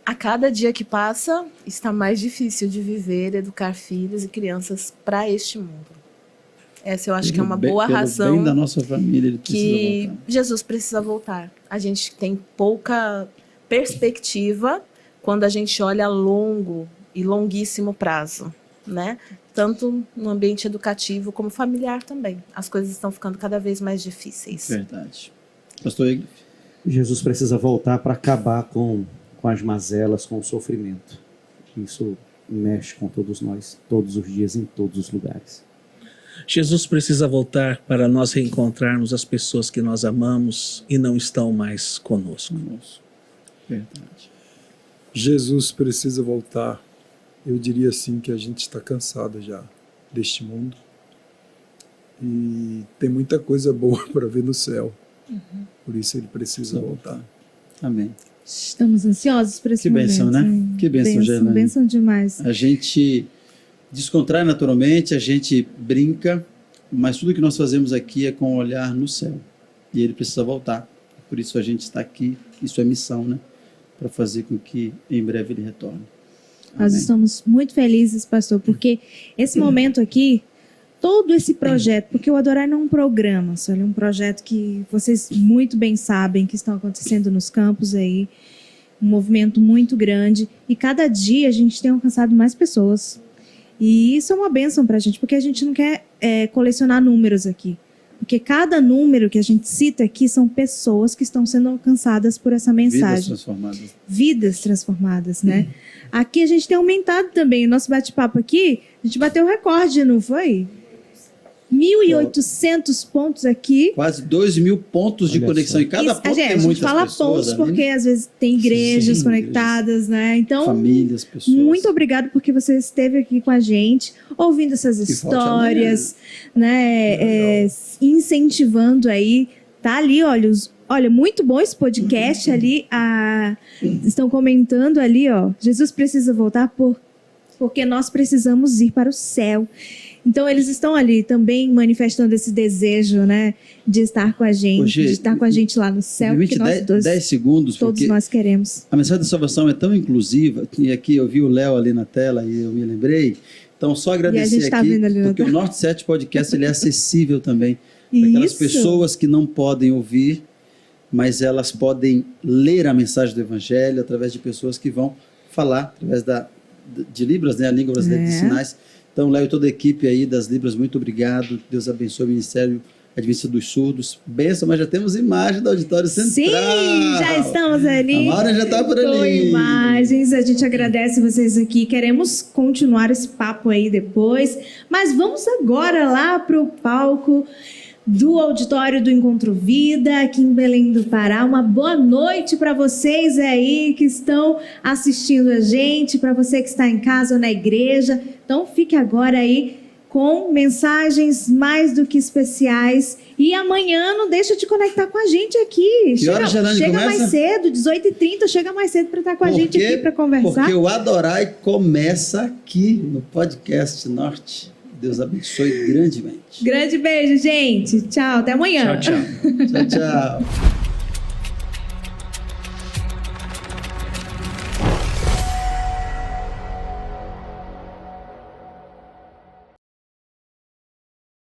A cada dia que passa, está mais difícil de viver, educar filhos e crianças para este mundo. Essa eu acho que é uma boa Pelo razão bem da nossa família, ele precisa que voltar. Jesus precisa voltar. A gente tem pouca perspectiva quando a gente olha a longo e longuíssimo prazo, né? Tanto no ambiente educativo como familiar também. As coisas estão ficando cada vez mais difíceis. Verdade. Pastor Igor? Jesus precisa voltar para acabar com as mazelas, com o sofrimento. Isso mexe com todos nós, todos os dias, em todos os lugares. Jesus precisa voltar para nós reencontrarmos as pessoas que nós amamos e não estão mais conosco. Verdade. Jesus precisa voltar. Eu diria assim que a gente está cansado já deste mundo. E tem muita coisa boa para ver no céu. Por isso ele precisa voltar. Amém. Estamos ansiosos por esse Que momento. bênção, né? hein? Que bênção, Gerlane. Bênção demais. A gente descontrai naturalmente, a gente brinca, mas tudo que nós fazemos aqui é com o olhar no céu. E ele precisa voltar. Por isso a gente está aqui. Isso é missão, né? Para fazer com que em breve ele retorne. Nós Amém. estamos muito felizes, pastor, porque esse momento aqui, todo esse projeto, porque o Adorar não é um programa, só é um projeto que vocês muito bem sabem que estão acontecendo nos campos aí, um movimento muito grande, e cada dia a gente tem alcançado mais pessoas. E isso é uma bênção para a gente, porque a gente não quer colecionar números aqui. Porque cada número que a gente cita aqui são pessoas que estão sendo alcançadas por essa Vidas mensagem. transformadas. Vidas transformadas, né? Aqui a gente tem aumentado também. O nosso bate-papo aqui, a gente bateu o recorde, não foi? 1.800 pontos aqui. Quase 2.000 pontos de Olha conexão. só. E cada Isso, ponto tem a gente muitas fala pessoas. pontos ali, porque às vezes tem igrejas Sim, conectadas, né? Então, famílias, pessoas. muito obrigado porque você esteve aqui com a gente, ouvindo essas volte histórias, né? Incentivando aí. Tá ali, olha, muito bom esse podcast ali. Estão comentando ali, ó. Jesus precisa voltar porque nós precisamos ir para o céu. Então, eles estão ali também manifestando esse desejo, né? De estar com a gente, Hoje, de estar com a gente lá no céu. Limite Porque nós 10 segundos, todos porque nós queremos. a mensagem da salvação é tão inclusiva, e aqui eu vi o Léo ali na tela e eu me lembrei. Então, só agradecer gente tá aqui, vendo ali na porque o tela. Norte 7 Podcast ele é acessível também para aquelas Isso. pessoas que não podem ouvir, mas elas podem ler a mensagem do Evangelho através de pessoas que vão falar através de Libras, né, a língua brasileira de sinais. Então, Léo e toda a equipe aí das Libras, muito obrigado. Deus abençoe o Ministério Adventista dos Surdos. Benção, mas já temos imagem do Auditório Central. Sim, já estamos ali. A Maura já está por Com ali. imagens, a gente agradece vocês aqui. Queremos continuar esse papo aí depois, mas vamos agora lá para o palco do Auditório do Encontro Vida, aqui em Belém do Pará. Uma boa noite para vocês aí que estão assistindo a gente, para você que está em casa ou na igreja. Então fique agora aí com mensagens mais do que especiais. E amanhã não deixa de conectar com a gente aqui. Que horas, Gerlane, chega começa? mais cedo, 18h30, chega mais cedo para estar com a gente aqui para conversar. Porque o Adorai começa aqui no podcast Norte. Deus abençoe grandemente. Grande beijo, gente. Tchau, até amanhã. Tchau, tchau. Tchau, tchau.